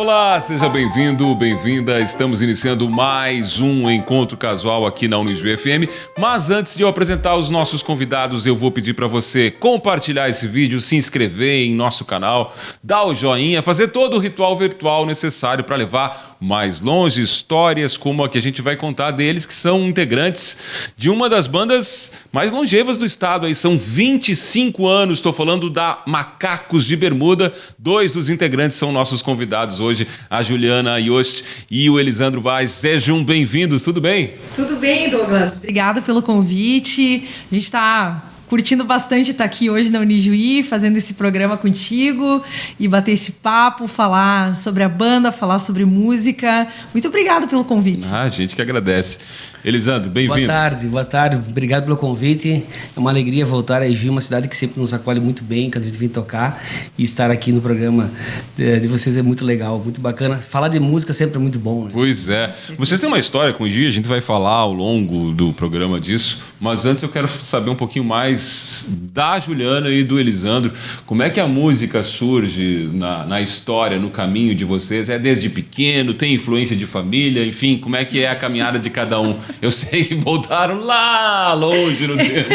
Olá, seja bem-vindo, bem-vinda. Estamos iniciando mais um encontro casual aqui na Unijuí FM. Mas antes de eu apresentar os nossos convidados, eu vou pedir para você compartilhar esse vídeo, se inscrever em nosso canal, dar o joinha, fazer todo o ritual virtual necessário para levar mais longe histórias como a que a gente vai contar deles, que são integrantes de uma das bandas mais longevas do estado. Aí são 25 anos, estou falando da Macacos de Bermuda. Dois dos integrantes são nossos convidados hoje, a Juliana Yost e o Elisandro Vaz. Sejam bem-vindos, tudo bem? Tudo bem, Douglas. Obrigada pelo convite. A gente está curtindo bastante estar aqui hoje na Unijuí, fazendo esse programa contigo e bater esse papo, falar sobre a banda, falar sobre música. Muito obrigada pelo convite. A gente que agradece. Elisandro, bem-vindo. Boa tarde. Obrigado pelo convite. É uma alegria voltar a Juí, uma cidade que sempre nos acolhe muito bem, quando a gente vem tocar, e estar aqui no programa de vocês é muito legal, muito bacana. Falar de música sempre é muito bom, né? Pois é. Vocês têm uma história com o Juí, a gente vai falar ao longo do programa disso, mas antes eu quero saber um pouquinho mais da Juliana e do Elisandro. Como é que a música surge na história, no caminho de vocês? É desde pequeno, tem influência de família, enfim, como é que é a caminhada de cada um? Eu sei que voltaram lá longe no tempo.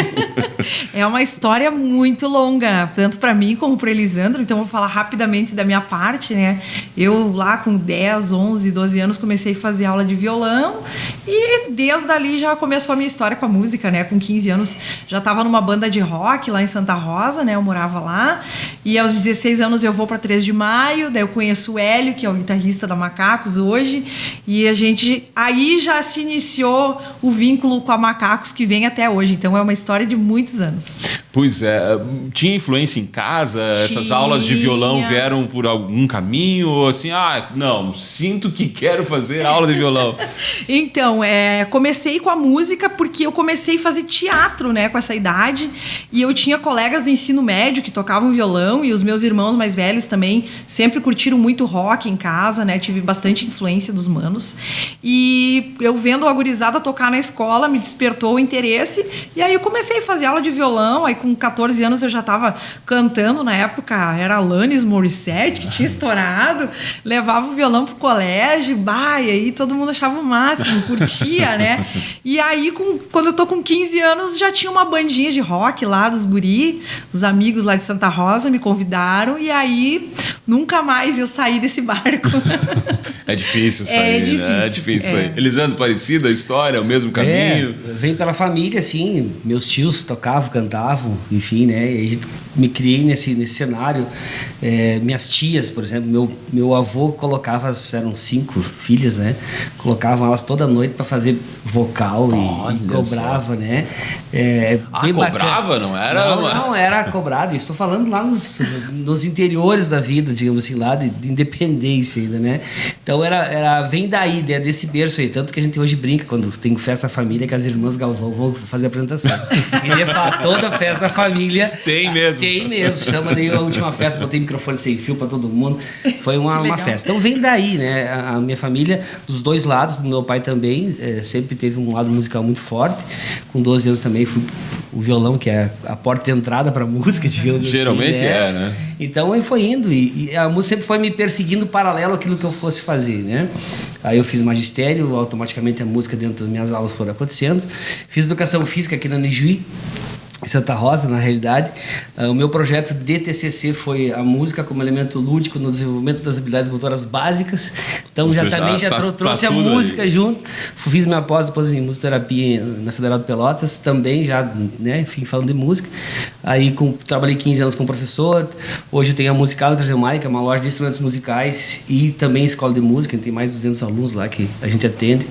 É uma história muito longa, tanto para mim como para o Elisandro, então vou falar rapidamente da minha parte, né? Eu lá com 10, 11, 12 anos comecei a fazer aula de violão e desde ali já começou a minha história com a música, né? Com 15 anos já estava numa banda de rock lá em Santa Rosa, né? Eu morava lá e aos 16 anos eu vou para 3 de Maio, daí eu conheço o Hélio, que é o guitarrista da Macacos hoje, e a gente aí já se iniciou o vínculo com a Macacos que vem até hoje. Então é uma história de muitos anos. Pois é. Tinha influência em casa? Essas aulas de violão vieram por algum caminho? Ou assim, não, sinto que quero fazer aula de violão. Então, comecei com a música porque eu comecei a fazer teatro, né, com essa idade. E eu tinha colegas do ensino médio que tocavam violão e os meus irmãos mais velhos também sempre curtiram muito rock em casa, né? Tive bastante influência dos manos. E eu vendo a gurizada tocar na escola, me despertou o interesse, e aí eu comecei a fazer aula de violão. Aí com 14 anos eu já estava cantando, na época era Alanis Morissette, que tinha estourado, levava o violão pro colégio, e aí todo mundo achava o máximo, curtia, né? E aí quando eu tô com 15 anos já tinha uma bandinha de rock lá dos guri, os amigos lá de Santa Rosa me convidaram, e aí nunca mais eu saí desse barco. É difícil sair, né? É difícil sair. Elisandro, parecida a história, o mesmo caminho? Vem pela família, assim, meus tios tocavam, cantavam, enfim, né? E a gente me criei nesse cenário. Minhas tias, por exemplo, meu avô colocava, eram 5 filhas, né? Colocavam elas toda noite para fazer vocal e cobrava, só, né? Cobrava? Bacana. Não era? Não, era cobrado. Estou falando lá nos interiores da vida, digamos assim, lá de independência ainda, né? Então vem daí, desse berço aí. Tanto que a gente hoje brinca quando tem festa família, que as irmãs Galvão vão fazer a apresentação. E de fato, toda festa família tem mesmo. Tem mesmo. Chama daí a última festa, botei microfone sem fio para todo mundo. Foi uma festa. Então vem daí, né? A minha família, dos dois lados, do meu pai também, sempre teve um lado musical muito forte. Com 12 anos também fui o violão, que é a porta de entrada para música, digamos assim. Geralmente né? Então aí foi indo e a música sempre foi me perseguindo paralelo àquilo que eu fosse fazer, né? Aí eu fiz magistério, automaticamente a música dentro das minhas aulas foi acontecendo. Fiz educação física aqui na Unijuí, em Santa Rosa, na realidade. O meu projeto de TCC foi a música como elemento lúdico no desenvolvimento das habilidades motoras básicas. Então já trouxe a música aí junto. Fiz minha pós depois em musicoterapia na Federal de Pelotas, também já, né, enfim, falando de música. Aí trabalhei 15 anos como professor. Hoje eu tenho a Musical em Trajamai, que é uma loja de instrumentos musicais, e também escola de música. Tem mais de 200 alunos lá que a gente atende.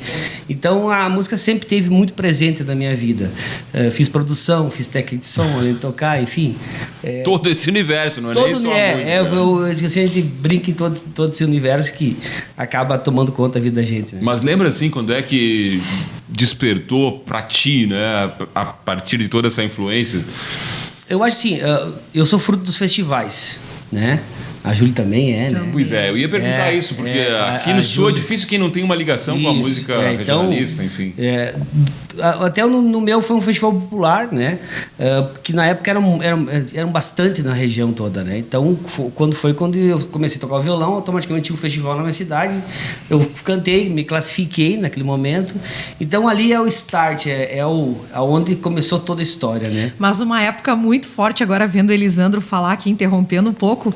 Então a música sempre teve muito presente na minha vida. Fiz produção, fiz técnica de som, além de tocar, enfim. Todo esse universo, não é nem só a música. A gente brinca em todo esse universo que acaba tomando conta da vida da gente. Né? Mas lembra assim, quando é que despertou pra ti, né? A partir de toda essa influência? Eu acho assim, eu sou fruto dos festivais, né? A Júlia também é, né? Pois é, eu ia perguntar isso, porque aqui no Sul é difícil quem não tem uma ligação com a música regionalista, enfim. Até no meu foi um festival popular, né? Que na época eram bastante na região toda, né? Então, quando eu comecei a tocar o violão, automaticamente tinha um festival na minha cidade. Eu cantei, me classifiquei naquele momento. Então, ali é o start, aonde começou toda a história, né? Mas uma época muito forte, agora vendo o Elisandro falar aqui, interrompendo um pouco,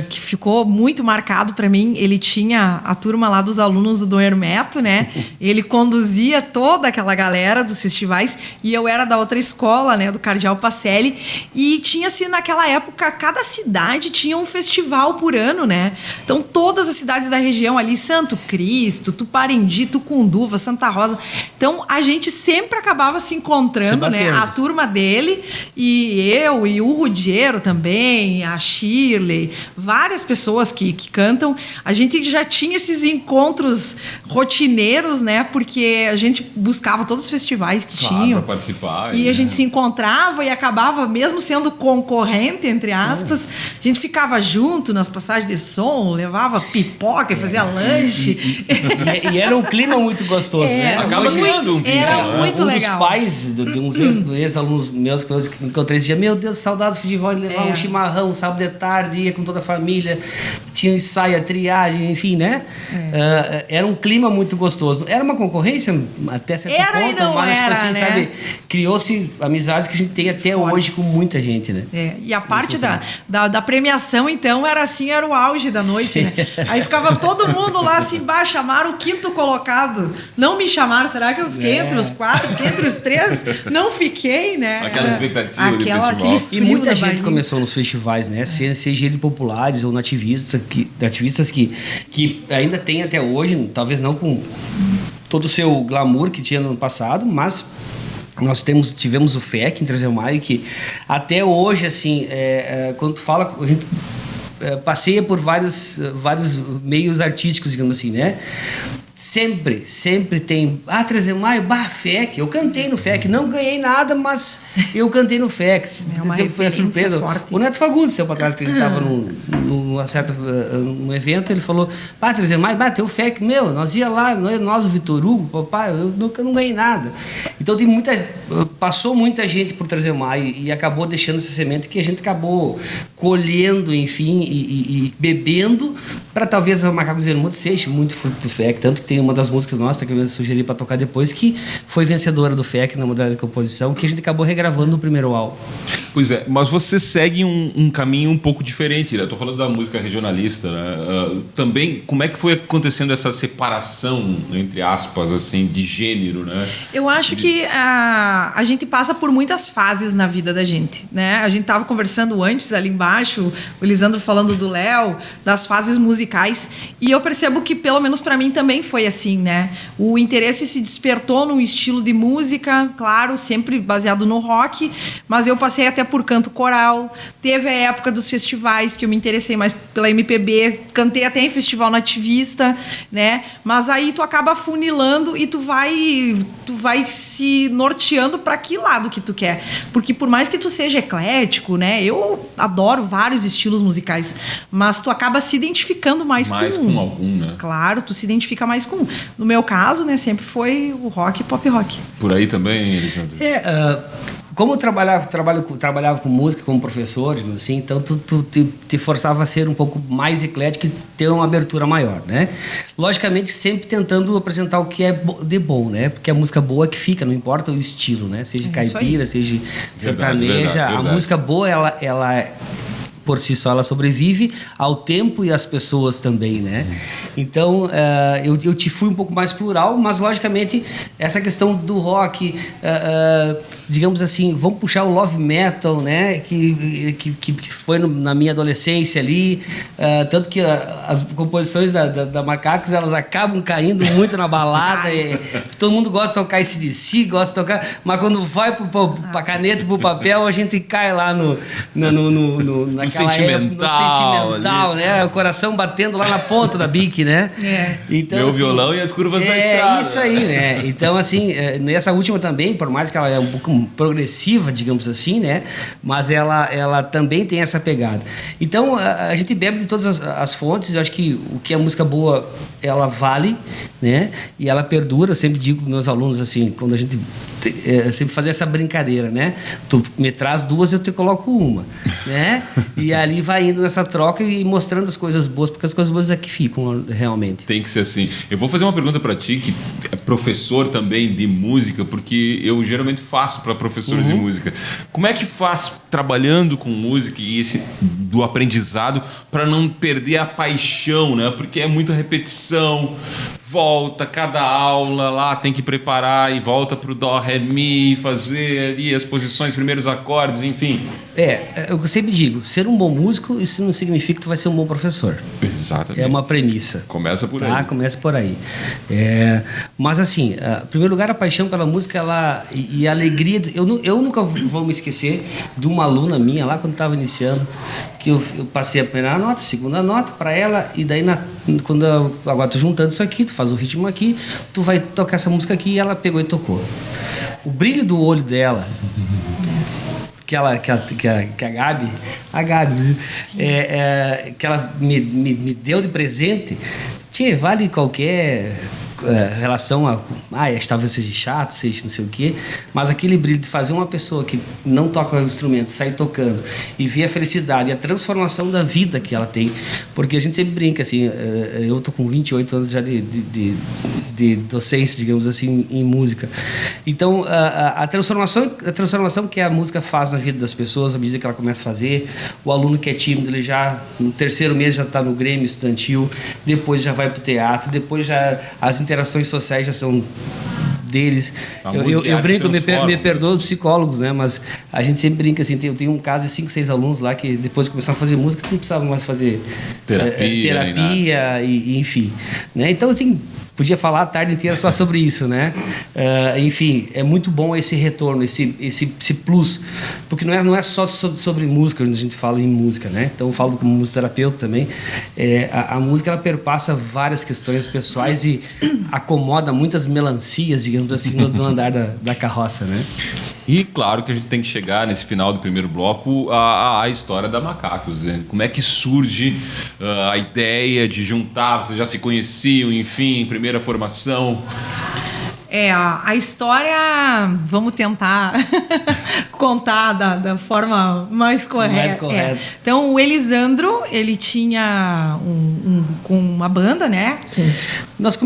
que ficou muito marcado para mim. Ele tinha a turma lá dos alunos do Dom Hermeto, né? Ele conduzia toda aquela galera dos festivais e eu era da outra escola, né? Do Cardeal Pacelli. E tinha-se naquela época, cada cidade tinha um festival por ano, né? Então todas as cidades da região ali, Santo Cristo, Tuparendi, Tucunduva, Santa Rosa. Então a gente sempre acabava se encontrando, né? A turma dele e eu e o Rudiero também, a Shirley, várias pessoas que cantam. A gente já tinha esses encontros rotineiros, né? Porque a gente buscava todos os festivais que tinham. Para participar. E a gente se encontrava e acabava, mesmo sendo concorrente, entre aspas, a gente ficava junto nas passagens de som, levava pipoca e fazia lanche. E era um clima muito gostoso, né? Acaba criando um clima. Era muito legal. Um dos pais de uns ex-alunos meus que eu encontrei esse dia, meu Deus, saudades do festival, ele levava um chimarrão, um sábado de tarde, ia com toda a família, tinha ensaio, a triagem, enfim, né? Era um clima muito gostoso. Era uma concorrência até certo ponto, mas assim, né? Sabe, criou-se amizades que a gente tem até hoje com muita gente, né? E a parte da premiação, então, era o auge da noite, né? Aí ficava todo mundo lá assim embaixo, chamaram o quinto colocado. Não me chamaram, será que eu fiquei entre os 4, fiquei entre os 3? Não fiquei, né? Aquela expectativa do festival. E muita gente começou nos festivais, né? Seja eles populares ou nativistas que ainda tem até hoje, talvez não com todo o seu glamour que tinha no ano passado, mas nós tivemos o FEC em Trezemaio, que até hoje, assim, quando tu fala, a gente passeia por vários meios artísticos, digamos assim, né? Sempre tem. 13 de maio, FEC. Eu cantei no FEC, não ganhei nada, mas eu cantei no FEC. Foi a surpresa. Forte. O Neto Fagundes, seu para trás, que ele estava num evento, ele falou: 13 de maio, tem o FEC. Nós ia lá, nós, o Vitor Hugo, papai, eu nunca não ganhei nada. Então passou muita gente por 13 de maio e acabou deixando essa semente que a gente acabou colhendo, enfim, e bebendo para talvez a Macacos Vermelhos seja muito fruto do FEC. Tanto que tem uma das músicas nossas que eu sugeri para tocar depois, que foi vencedora do FEC na modalidade de composição, que a gente acabou regravando no primeiro álbum. Pois é, mas você segue um caminho um pouco diferente, né? Eu tô falando da música regionalista, né? Também, como é que foi acontecendo essa separação, entre aspas, assim, de gênero, né? Eu acho que a gente passa por muitas fases na vida da gente, né? A gente tava conversando antes ali embaixo, o Elisandro falando do Léo, das fases musicais, e eu percebo que, pelo menos para mim, também foi assim, né? O interesse se despertou num estilo de música, claro, sempre baseado no rock, mas eu passei até por canto coral, teve a época dos festivais que eu me interessei mais pela MPB, cantei até em festival nativista, né? Mas aí tu acaba funilando e tu vai se norteando para que lado que tu quer, porque por mais que tu seja eclético, né? Eu adoro vários estilos musicais, mas tu acaba se identificando mais com algum, né? Claro, tu se identifica mais com um. No meu caso, né, sempre foi o rock e pop rock. Por aí também, Elisandro? Como eu trabalhava com música como professor, assim, então tu te forçava a ser um pouco mais eclético e ter uma abertura maior, né? Logicamente, sempre tentando apresentar o que é de bom, né? Porque a música boa é que fica, não importa o estilo, né? Seja caipira, seja sertaneja, verdade. A música boa, ela por si só ela sobrevive ao tempo e às pessoas também, né? Então, eu te fui um pouco mais plural, mas logicamente essa questão do rock, digamos assim, vamos puxar o love metal, né? Que foi na minha adolescência ali, tanto que as composições da Macacos, elas acabam caindo muito na balada, todo mundo gosta de tocar AC/DC, gosta de tocar, mas quando vai pra caneta, pro papel, a gente cai lá naquela sentimental, né? O coração batendo lá na ponta da bique, né? Então, meu assim, violão e as curvas da estrada. É isso aí, né? Então, assim, nessa última também, por mais que ela é um pouco progressiva, digamos assim, né? Mas ela também tem essa pegada. Então, a gente bebe de todas as fontes. Eu acho que o que é música boa, ela vale, né? E ela perdura. Eu sempre digo para meus alunos, assim, quando a gente sempre fazer essa brincadeira, né? Tu me traz duas, eu te coloco uma, né? E ali vai indo nessa troca e mostrando as coisas boas, porque as coisas boas é que ficam realmente. Tem que ser assim. Eu vou fazer uma pergunta para ti, que é professor também de música, porque eu geralmente faço para professores de música. Como é que faz trabalhando com música e esse do aprendizado para não perder a paixão, né? Porque é muita repetição, volta, cada aula lá tem que preparar e volta pro dó, ré, mi, fazer ali as posições, primeiros acordes, enfim. Eu sempre digo, ser um bom músico, isso não significa que tu vai ser um bom professor. Exatamente. É uma premissa. Começa por aí. Começa por aí. Mas assim, em primeiro lugar, a paixão pela música e a alegria. Eu nunca vou me esquecer de uma aluna minha lá quando estava iniciando, que eu passei a primeira nota, a segunda nota para ela, e daí agora tô juntando isso aqui, tu faz o ritmo aqui, tu vai tocar essa música aqui, e ela pegou e tocou. O brilho do olho dela, que a Gabi, que ela me deu de presente, vale qualquer relação a talvez seja chato, seja não sei o quê, mas aquele brilho de fazer uma pessoa que não toca o instrumento sair tocando e ver a felicidade e a transformação da vida que ela tem, porque a gente sempre brinca assim, eu tô com 28 anos já de docência, digamos assim, em música. Então a transformação que a música faz na vida das pessoas à medida que ela começa a fazer, o aluno que é tímido, ele já no terceiro mês já está no Grêmio estudantil, depois já vai para o teatro, depois já as interações sociais já são deles. Eu brinco, me perdoa os psicólogos, né? Mas a gente sempre brinca assim, eu tenho um caso de 5, 6 alunos lá que depois que começaram a fazer música não precisavam mais fazer terapia e enfim, né? Então assim, podia falar a tarde inteira só sobre isso, né? Enfim, é muito bom esse retorno, esse plus, porque não é só sobre música, quando a gente fala em música, né? Então eu falo como musicoterapeuta também. A música, ela perpassa várias questões pessoais e acomoda muitas melancias, digamos assim, no andar da carroça, né? E claro que a gente tem que chegar nesse final do primeiro bloco a história da Macacos, né? Como é que surge a ideia de juntar, vocês já se conheciam, enfim, primeira formação? A história, vamos tentar contar da forma mais correta. Então, o Elisandro, ele tinha uma banda, né? Nós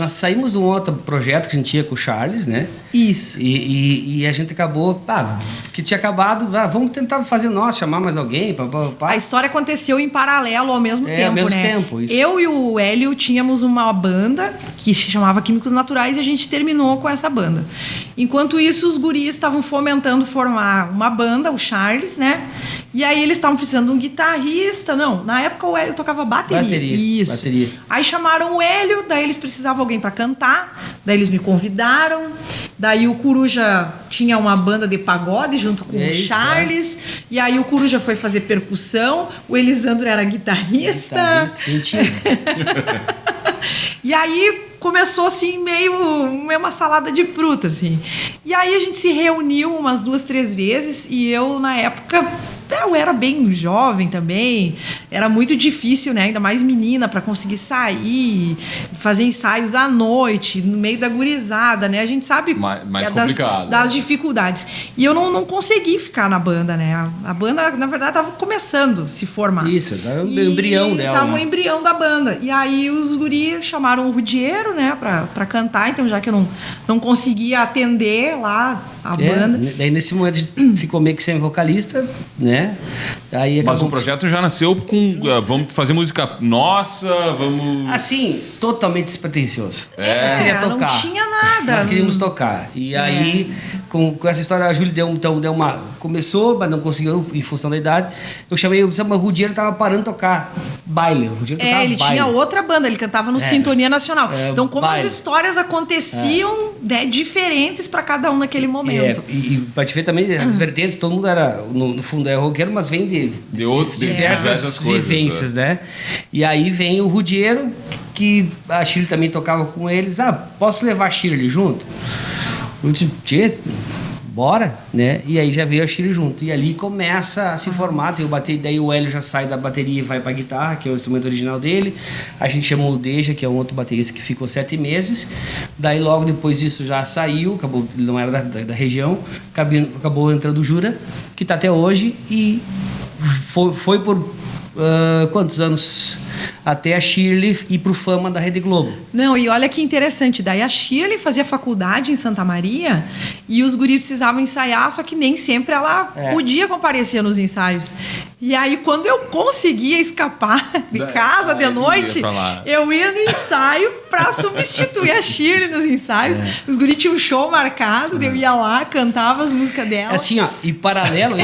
saímos de um outro projeto que a gente tinha com o Charles, né? Isso. E a gente acabou, que tinha acabado, vamos tentar fazer chamar mais alguém. A história aconteceu em paralelo ao mesmo tempo, ao mesmo né? tempo, isso. Eu e o Hélio tínhamos uma banda que se chamava Químicos Naturais e a gente terminou com essa banda. Enquanto isso, os guris estavam fomentando formar uma banda, o Charles, né? E aí eles estavam precisando de um guitarrista. Não, na época o Hélio tocava bateria. Isso. Bateria. Aí chamaram o Hélio, daí eles precisavam de alguém para cantar, daí eles me convidaram. Daí o Coruja tinha uma banda de pagode junto com o Charles. E aí o Coruja foi fazer percussão, o Elisandro era guitarrista. Mentira. E aí começou assim meio uma salada de fruta assim. E aí a gente se reuniu umas 2, 3 vezes e eu na época eu era bem jovem também, era muito difícil, né? Ainda mais menina, para conseguir sair, fazer ensaios à noite, no meio da gurizada, né? A gente sabe mais complicado, das dificuldades. E eu não consegui ficar na banda, né? A banda, na verdade, estava começando a se formar. Isso, estava o embrião dela. Estava o embrião da banda. E aí os guris chamaram o Rudieiro, né? Para cantar, então já que eu não conseguia atender lá a banda. Daí nesse momento a gente ficou meio que sem vocalista, né? Aí mas o projeto já nasceu com vamos fazer música nossa, vamos... Assim, totalmente despretensioso. Nós queríamos tocar. Não tinha nada. Nós queríamos tocar. E aí, com essa história, a Júlia deu uma... Começou, mas não conseguiu em função da idade. Eu chamei, o Rudieiro estava parando de tocar baile. O Rudieiro tocava ele baile. Tinha outra banda, ele cantava no Sintonia Nacional. Então, como baile. as histórias aconteciam diferentes para cada um naquele momento. E para te ver também, as vertentes, todo mundo era, no fundo, roqueiro, mas vem de coisas, diversas vivências, né? E aí vem o Rudiero, que a Shirley também tocava com eles. Posso levar a Shirley junto? Eu disse, tchê, bora, né? E aí já veio a Shirley junto. E ali começa a se formar, daí o Hélio já sai da bateria e vai pra guitarra, que é o instrumento original dele. A gente chamou o Deja, que é um outro baterista que ficou 7 meses. Daí logo depois disso já saiu, acabou, não era da região, acabou entrando o Jura, que tá até hoje, e foi por quantos anos? Até a Shirley ir pro Fama da Rede Globo. Não, e olha que interessante. Daí a Shirley fazia faculdade em Santa Maria e os guris precisavam ensaiar, só que nem sempre ela podia comparecer nos ensaios. E aí, quando eu conseguia escapar de casa de noite, eu ia no ensaio pra substituir a Shirley nos ensaios. Os guris tinham um show marcado, eu ia lá, cantava as músicas dela. Assim, ó, e paralelo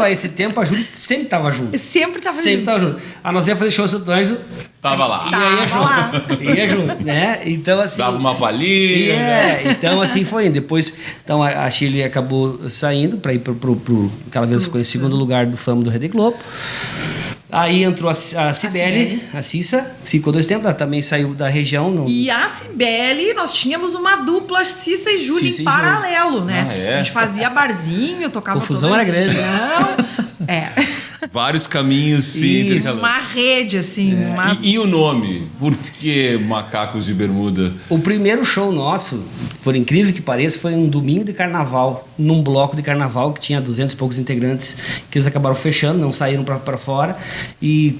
a esse tempo, a Júlia sempre tava junto. Sempre tava junto. A não ser fazer show Santo Anjo, tava lá. Ia junto, né? Então, assim... Dava uma palhinha. Então, assim foi indo. Depois, então, a Shirley acabou saindo para ir pro aquela vez ficou em segundo lugar do Fama do Rede Globo. Aí entrou a Cibele, a Cissa, ficou 2 tempos, ela também saiu da região. E a Cibele, nós tínhamos uma dupla Cissa e Júlia em paralelo, né? A gente fazia barzinho, tocava... Confusão era grande. Vários caminhos se uma rede, assim. E o nome? Por que Macacos de Bermuda? O primeiro show nosso, por incrível que pareça, foi um domingo de carnaval, num bloco de carnaval que tinha 200 e poucos integrantes, que eles acabaram fechando, não saíram pra fora. E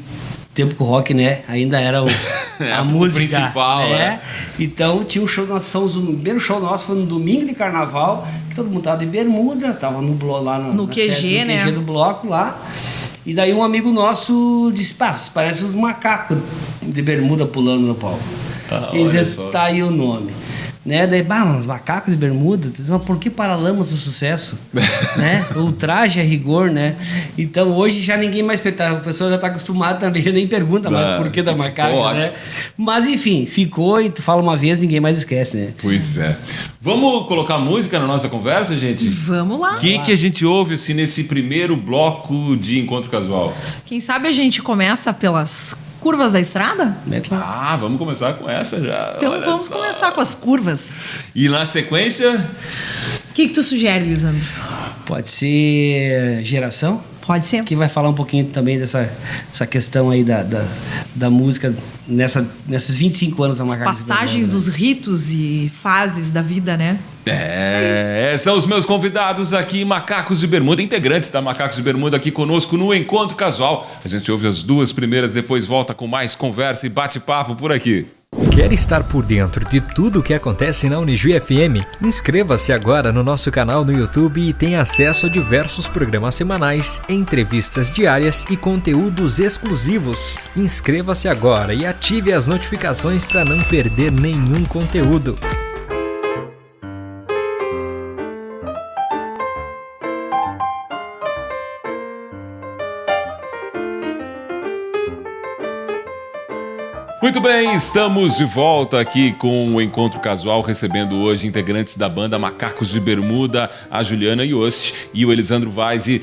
tempo que o rock, né, ainda era a música principal, né? Então tinha um show, o primeiro show nosso foi no domingo de carnaval, que todo mundo tava de bermuda, tava no bloco lá no QG, né? QG do bloco lá. E daí um amigo nosso disse, parece uns macacos de bermuda pulando no palco. E dizia, tá aí o nome. Né? Daí, uns macacos de bermuda, mas por que Paralamas do Sucesso? Né? O traje é rigor, né? Então hoje já ninguém mais a pessoa já está acostumada também, já nem pergunta mais por que da macaca, né? Mas enfim, ficou e tu fala uma vez, ninguém mais esquece, né? Pois é. Vamos colocar música na nossa conversa, gente? Vamos lá. O que a gente ouve assim, nesse primeiro bloco de Encontro Casual? Quem sabe a gente começa pelas curvas da estrada? Vamos começar com essa já. Então vamos começar com as curvas. E na sequência? O que tu sugere, Lisandro? Pode ser Geração? Pode ser. Que vai falar um pouquinho também dessa questão aí da música nesses 25 anos da Macacos de Bermuda. Passagens dos ritos e fases da vida, né? São os meus convidados aqui, Macacos de Bermuda, integrantes da Macacos de Bermuda aqui conosco no Encontro Casual. A gente ouve as 2 primeiras, depois volta com mais conversa e bate-papo por aqui. Quer estar por dentro de tudo o que acontece na Unijuí FM? Inscreva-se agora no nosso canal no YouTube e tenha acesso a diversos programas semanais, entrevistas diárias e conteúdos exclusivos. Inscreva-se agora e ative as notificações para não perder nenhum conteúdo. Muito bem, estamos de volta aqui com o Encontro Casual, recebendo hoje integrantes da banda Macacos de Bermuda, a Juliana Yost e o Elisandro Vaz. E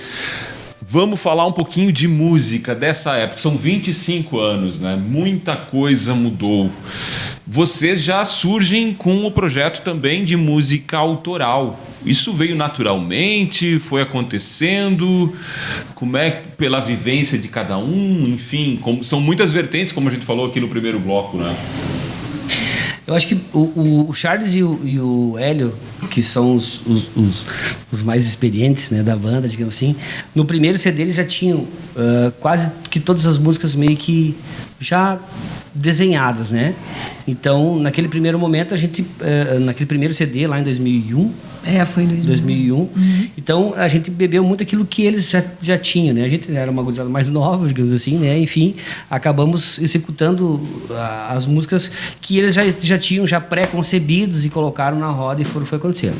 vamos falar um pouquinho de música dessa época. São 25 anos, né? Muita coisa mudou. Vocês já surgem com o projeto também de música autoral. Isso veio naturalmente? Foi acontecendo? Como é pela vivência de cada um? Enfim, são muitas vertentes, como a gente falou aqui no primeiro bloco, né? Eu acho que o Charles e o Hélio, que são os mais experientes, né, da banda, digamos assim, no primeiro CD eles já tinham quase que todas as músicas meio que já desenhadas, né? Então, naquele primeiro momento, a gente... naquele primeiro CD, lá em 2001... Foi em 2001. Uhum. Então, a gente bebeu muito aquilo que eles já tinham, né? A gente era uma gurizada mais nova, digamos assim, né? Enfim, acabamos executando as músicas que eles já tinham já pré-concebidos e colocaram na roda e foi acontecendo.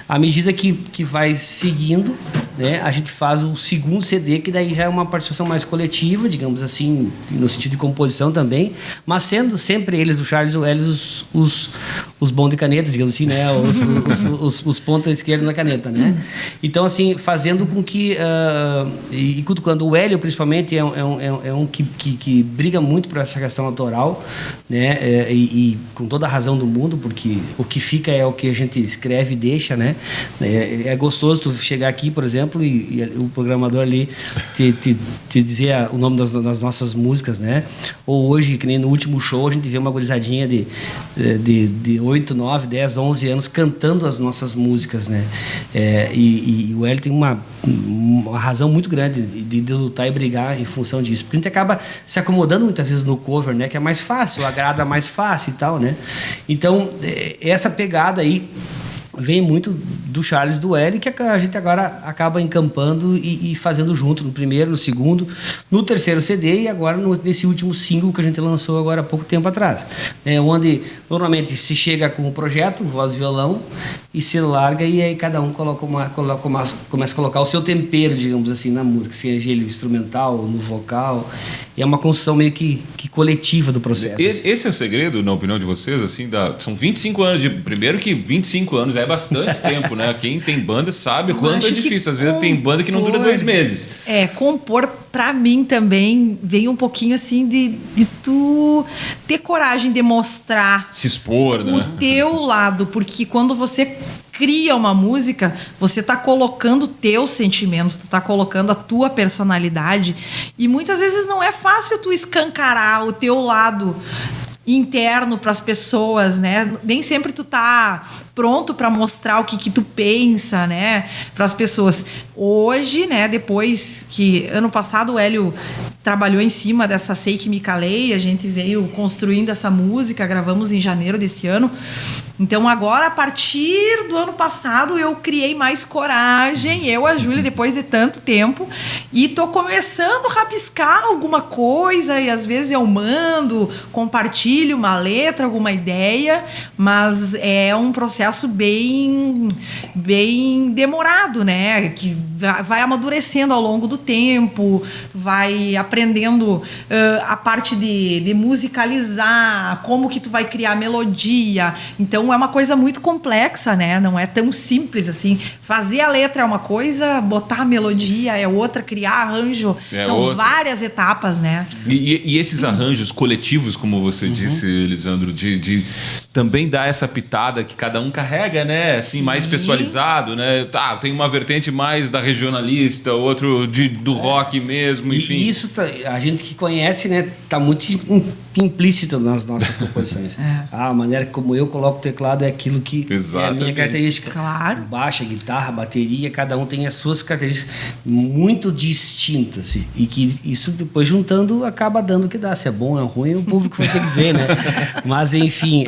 À medida que vai seguindo, né, a gente faz o segundo CD, que daí já é uma participação mais coletiva, digamos assim, no sentido de composição também, mas sendo sempre eles, o Charles e o Hélio, os bons de caneta, digamos assim, né, os ponta esquerda na caneta, né. Então, assim, fazendo com que... e quando o Hélio, principalmente, é um que briga muito por essa questão autoral, né, e com toda a razão do mundo, porque o que fica é o que a gente escreve e deixa, né. É gostoso tu chegar aqui, por exemplo, e o programador ali te dizer o nome das nossas músicas, né. Ou hoje, que nem no último show, a gente vê uma gurizadinha de 8, 9, 10, 11 anos cantando as nossas músicas, né. E o Hélio tem uma razão muito grande de lutar e brigar em função disso, porque a gente acaba se acomodando muitas vezes no cover, né, que é mais fácil, agrada mais fácil e tal, né. Então, essa pegada aí vem muito do Charles, do Hélio, que a gente agora acaba encampando e fazendo junto, no primeiro, no segundo, no terceiro CD e agora nesse último single que a gente lançou agora há pouco tempo atrás, onde normalmente se chega com o projeto, voz e violão, e se larga e aí cada um começa a colocar o seu tempero, digamos assim, na música, seja ele instrumental, no vocal, e é uma construção meio que coletiva do processo. Esse é o segredo, na opinião de vocês, assim, são 25 anos primeiro que 25 anos é bastante tempo, né? Quem tem banda sabe o quanto é difícil. Às vezes tem banda que não dura 2 meses. Compor, pra mim também, vem um pouquinho assim de tu ter coragem de mostrar... Se expor, né? O teu lado, porque quando você cria uma música, você tá colocando o teu sentimento, tu tá colocando a tua personalidade, e muitas vezes não é fácil tu escancarar o teu lado interno para as pessoas, né? Nem sempre tu tá pronto para mostrar o que tu pensa, né, para as pessoas. Hoje, né, depois que ano passado o Hélio trabalhou em cima dessa Sei Que Me Calei, a gente veio construindo essa música, gravamos em janeiro desse ano. Então agora, a partir do ano passado, eu criei mais coragem, a Júlia, depois de tanto tempo, e tô começando a rabiscar alguma coisa, e às vezes eu mando, compartilho uma letra, alguma ideia, mas é um processo bem demorado, né? Que vai amadurecendo ao longo do tempo, vai aprendendo a parte de musicalizar, como que tu vai criar melodia. Então é uma coisa muito complexa, né? Não é tão simples assim. Fazer a letra é uma coisa, botar a melodia é outra, criar arranjo são várias etapas, né? E esses arranjos coletivos, como você disse, Lisandro, de também dar essa pitada que cada um carrega, né? Assim, mais pessoalizado, né? Tá, tem uma vertente mais da regionalista, outro do rock mesmo, enfim. E isso a gente que conhece, né, tá muito implícito nas nossas composições. A maneira como eu coloco o teclado é aquilo que é a minha característica. Claro. Baixa, guitarra, bateria, cada um tem as suas características muito distintas. E que isso depois juntando acaba dando o que dá. Se é bom, é ruim, o público vai ter que dizer, né? Mas enfim,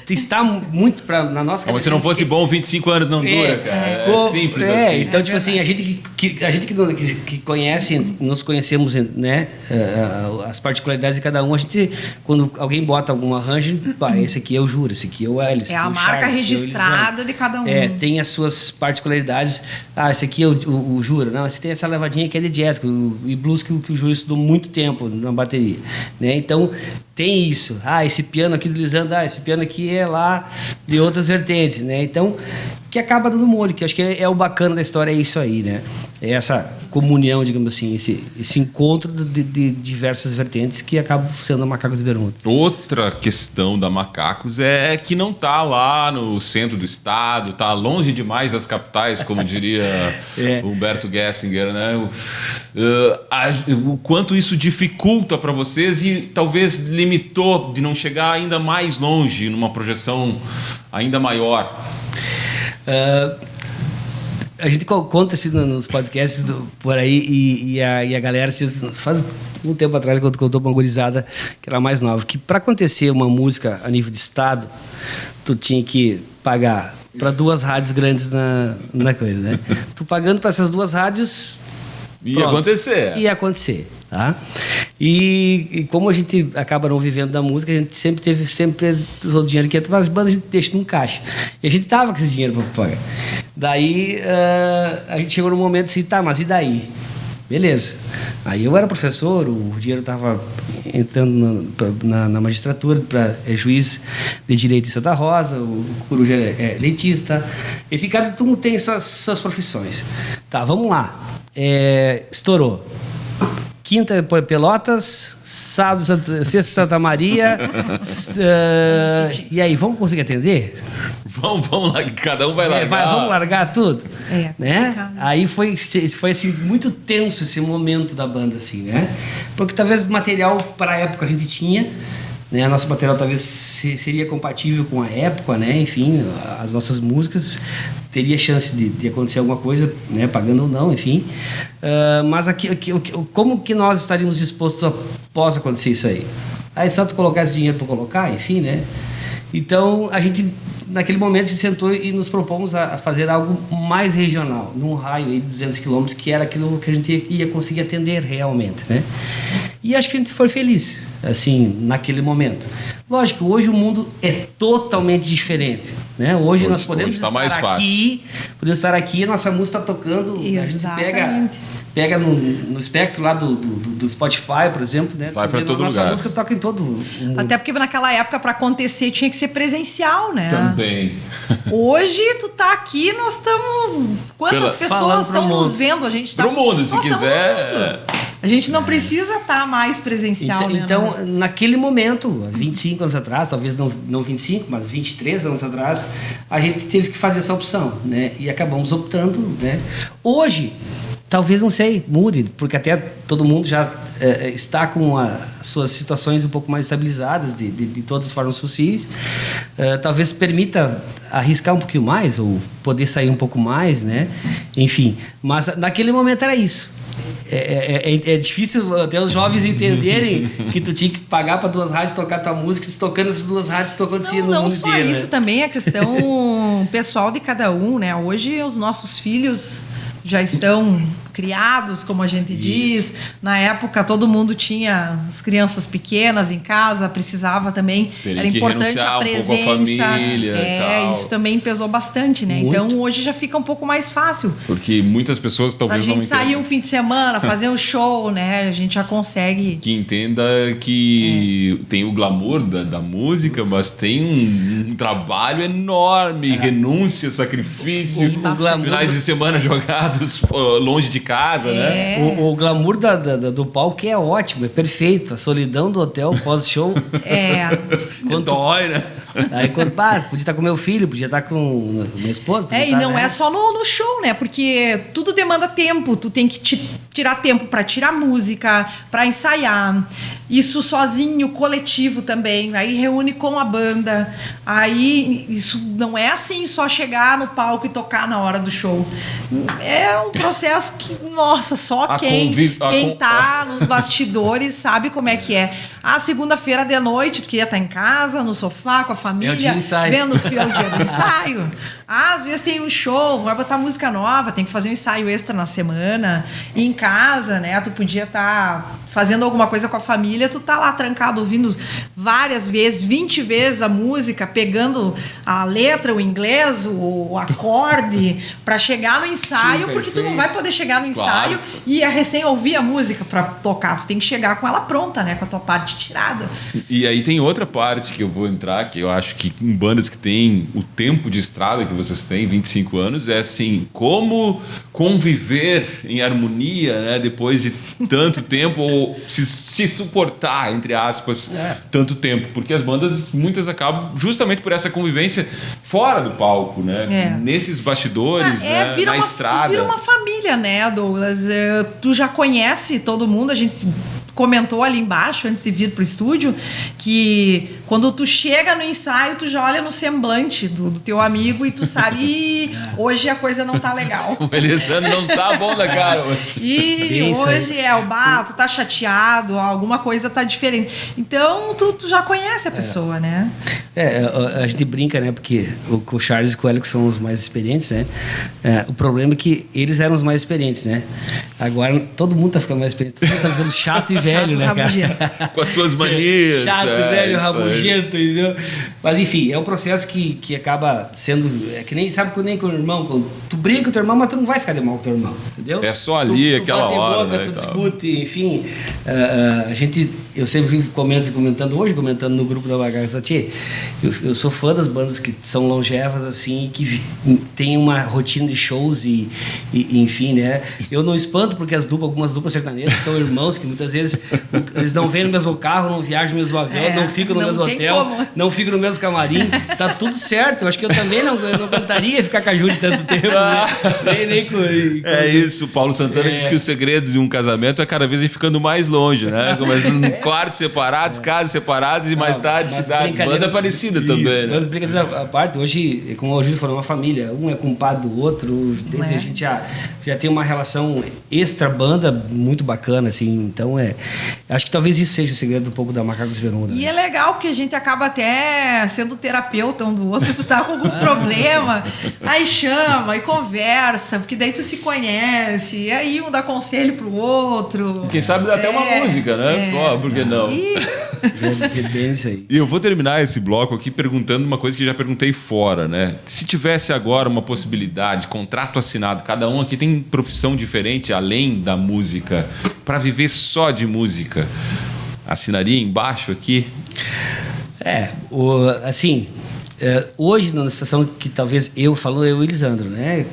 está muito na nossa... Como se não fosse bom, 25 anos não dura, cara. É simples assim. Então, tipo assim, a gente que conhece, nos conhecemos, né? As particularidades de cada um, a gente, quando alguém bota algum arranjo, esse aqui é o Jura, esse aqui é o Hélio, é a marca registrada de cada um. Tem as suas particularidades. Esse aqui é o Jura. Não, esse tem essa levadinha que é de jazz e blues que o Jura estudou muito tempo na bateria, né? Então, tem isso. Esse piano aqui do Lisandro, esse piano aqui é lá de outras vertentes, né? Então, que acaba dando molho, que eu acho que é o bacana da história, é isso aí, né? É essa comunhão, digamos assim, esse encontro de diversas vertentes que acaba sendo a Macacos de Bermuda. Outra questão da Macacos é que não tá lá no centro do estado, tá longe demais das capitais, como diria Humberto Gessinger, né? O quanto isso dificulta para vocês e talvez limitou de não chegar ainda mais longe numa projeção ainda maior. A gente conta isso nos podcasts por aí e a galera faz um tempo atrás quando contou pra uma gurizada que era mais nova, que para acontecer uma música a nível de estado, tu tinha que pagar para 2 rádios grandes na coisa, né? Tu pagando para essas 2 rádios, ia acontecer, tá? E como a gente acaba não vivendo da música, a gente sempre usou o dinheiro que entra, mas a banda a gente deixa num caixa. E a gente tava com esse dinheiro para pagar. Daí a gente chegou no momento assim, tá, mas e daí? Beleza. Aí eu era professor, o Ruggiero estava entrando na magistratura para juiz de direito em Santa Rosa, o Coruja é dentista. Esse cara, todo mundo tem suas profissões. Tá, vamos lá. Estourou. Quinta Pelotas, sábado sexta Santa Maria. E aí, vamos conseguir atender? Vamos lá, que cada um vai largar. Vamos largar tudo? Né? Aí foi assim, muito tenso esse momento da banda, assim, né? Porque talvez o material para a época a gente tinha, né? Nosso material talvez seria compatível com a época, né? Enfim, as nossas músicas teria chance de acontecer alguma coisa, né? Pagando ou não, enfim. Mas como que nós estaríamos dispostos após acontecer isso aí? Aí só tu colocar esse dinheiro para colocar, enfim, né? Então a gente naquele momento a gente sentou e nos propomos a fazer algo mais regional, num raio aí de 200 quilômetros, que era aquilo que a gente ia conseguir atender realmente, né? E acho que a gente foi feliz, assim, naquele momento. Lógico, hoje o mundo é totalmente diferente, né? Hoje nós podemos estar aqui, a nossa música está tocando, exatamente. A gente pega no espectro lá do Spotify, por exemplo, né? Vai para todo lugar. Nossa música toca em todo o mundo. Até porque naquela época, para acontecer, tinha que ser presencial, né? Também. Hoje, tu tá aqui, nós estamos... Quantas pessoas estão nos vendo? A gente tá... Pro mundo, se quiser... A gente não precisa estar mais presencial, então, né? naquele momento, 25 anos atrás, talvez não 25, mas 23 anos atrás, a gente teve que fazer essa opção, né? E acabamos optando, né? Hoje, talvez, não sei, mude, porque até todo mundo já está com as suas situações um pouco mais estabilizadas de todas as formas possíveis. Talvez permita arriscar um pouquinho mais, ou poder sair um pouco mais, né? Enfim, mas naquele momento era isso. É difícil até os jovens entenderem que tu tinha que pagar para 2 rádios tocar tua música, tocando essas 2 rádios, tu acontecia no mundo inteiro. Não só isso, né? Também a questão pessoal de cada um, né? Hoje os nossos filhos já estão criados, como a gente diz. Na época todo mundo tinha as crianças pequenas em casa, precisava também, era importante a presença. Um pouco a família e tal. Isso também pesou bastante, né? Muito. Então hoje já fica um pouco mais fácil. Porque muitas pessoas talvez não entendam. A gente sair um fim de semana, fazer um show, né? A gente já consegue. Que entenda que tem o glamour da música, mas tem um trabalho enorme, renúncia, sacrifício, finais de semana jogados longe de casa, né? O glamour do palco é ótimo, é perfeito. A solidão do hotel pós-show. Quando dói, né? Aí quando podia estar com meu filho, podia estar com minha esposa. E não é só no show, né? Porque tudo demanda tempo. Tu tem que tirar tempo para tirar música, para ensaiar. Isso sozinho, coletivo também. Aí reúne com a banda. Aí isso não é assim só chegar no palco e tocar na hora do show. É um processo que, nossa, só quem tá nos bastidores sabe como é que é. Segunda-feira de noite, tu queria estar em casa, no sofá, com a família, vendo o filme, dia do ensaio. Às vezes tem um show, vai botar música nova, tem que fazer um ensaio extra na semana. E em casa, né, tu podia estar fazendo alguma coisa com a família, tu tá lá trancado ouvindo várias vezes, 20 vezes a música, pegando a letra, o inglês, o acorde, para chegar no ensaio. Sim, porque tu não vai poder chegar no ensaio e recém ouvir a música para tocar. Tu tem que chegar com ela pronta, né, com a tua parte tirada. E aí tem outra parte que eu vou entrar, que eu acho que em bandas que tem o tempo de estrada que vocês têm, 25 anos, é assim, como conviver em harmonia, né, depois de tanto tempo, ou se suportar, entre aspas, tanto tempo. Porque as bandas, muitas acabam justamente por essa convivência fora do palco, né? Nesses bastidores, né? Na estrada. Vira uma família, né, Douglas? Tu já conhece todo mundo, a gente comentou ali embaixo, antes de vir pro estúdio, que quando tu chega no ensaio, tu já olha no semblante do teu amigo e tu sabe, hoje a coisa não tá legal. O Elisandro não tá bom da cara hoje. E hoje tu tá chateado, alguma coisa tá diferente. Então, tu já conhece a pessoa, né? A gente brinca, né? Porque o Charles e o Hélio são os mais experientes, né? O problema é que eles eram os mais experientes, né? Agora, todo mundo tá ficando mais experiente. Todo mundo tá ficando chato e velho, né, cara? Com as suas manias. Chato, velho, rabugento. nojento, entendeu? Mas enfim, é um processo que acaba sendo... É que nem, sabe, nem com o irmão, quando tu briga com o teu irmão, mas tu não vai ficar de mal com o teu irmão, entendeu? É só ali, tu aquela bate hora, boca, né, tu e tal. discute, enfim. Eu sempre vivo comentando no grupo da Bagaça, eu sou fã das bandas que são longevas, assim, que tem uma rotina de shows e enfim, né? Eu não espanto porque algumas duplas sertanejas que são irmãos, que muitas vezes eles não vêm no mesmo carro, não viajam no mesmo avião, não ficam no mesmo hotel, não ficam no mesmo camarim, tá tudo certo. Eu acho que eu também não aguentaria ficar com a Júlia tanto tempo, né? nem com É isso, o Paulo Santana diz que o segredo de um casamento é cada vez ir ficando mais longe, né? Começando quartos separados, casas separadas e mais tarde cidades. Banda parecida também, né? Mas brincadeiras à parte, hoje, como o Júlio falou, uma família, um é compadre do outro, a gente já tem uma relação extra-banda muito bacana, assim, então acho que talvez isso seja o segredo um pouco da Macacos Bermuda. E é legal porque a gente acaba até sendo terapeuta um do outro, tu tá com algum problema, aí chama e conversa, porque daí tu se conhece, e aí um dá conselho pro outro. Quem sabe dá até uma música, né? Por que não? É bem isso aí. E eu vou terminar esse bloco aqui perguntando uma coisa que já perguntei fora, né? Se tivesse agora uma possibilidade, contrato assinado, cada um aqui tem profissão diferente além da música, para viver só de música, assinaria embaixo aqui? Hoje, na situação que talvez eu e o Elisandro, né?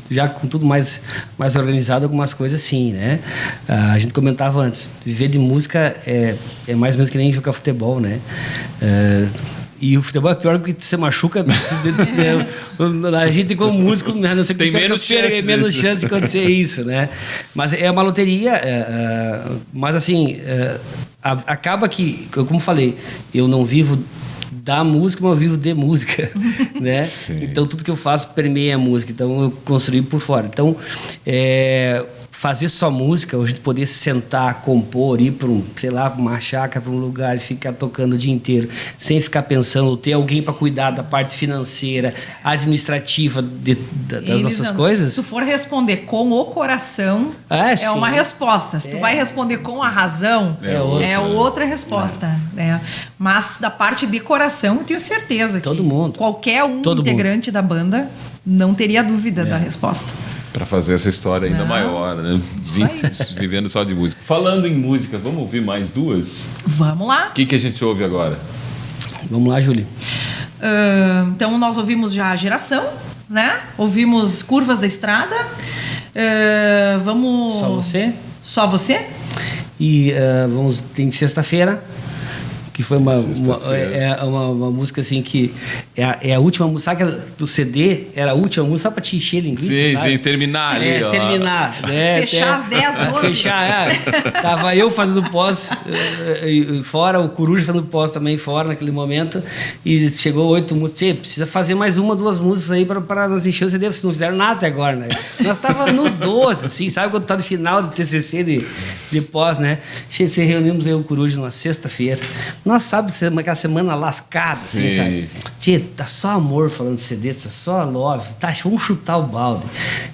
Já com tudo mais organizado, algumas coisas sim, né? A gente comentava antes, viver de música é mais ou menos que nem jogar futebol, né? E o futebol é pior que você machuca. A gente, como músico, a não ser que tem menos chance de acontecer isso, né? Mas é uma loteria. Mas assim, acaba que, como falei, eu não vivo da música, mas eu vivo de música, né? Sim. Então tudo que eu faço permeia a música. Então eu construí por fora. Então fazer só música, a gente poder sentar, compor, ir para uma chácara, para um lugar e ficar tocando o dia inteiro, sem ficar pensando, ter alguém para cuidar da parte financeira, administrativa das nossas coisas. Se tu for responder com o coração, é uma resposta. Se tu vai responder com a razão, é outra resposta. Mas da parte de coração, eu tenho certeza que qualquer integrante da banda não teria dúvida da resposta. Para fazer essa história ainda maior, né? Vivendo só de música. Falando em música, vamos ouvir mais duas? Vamos lá. O que a gente ouve agora? Vamos lá, Júlia. Então, nós ouvimos já a Geração, né? Ouvimos Curvas da Estrada. Vamos... Só Você? Só Você? E tem Sexta-feira, que foi uma música assim que é a última música, sabe que do CD era a última música só pra te encher linguiça, sabe? Sim, terminar ali, terminar, fechar as 10 12. Fechar, tava eu fazendo pós fora, o Coruja fazendo pós também fora naquele momento, e chegou 8 músicas, precisa fazer mais 1, 2 músicas aí pra nós encher o CD, vocês não fizeram nada até agora, né? Nós tava no 12, assim, sabe quando tá no final do TCC de pós, né? Se reunimos aí o Coruja numa sexta-feira. Nós sabe aquela semana lascada, assim, sabe? Tchê, tá só amor falando de CD, tá só love, tá, vamos chutar o balde.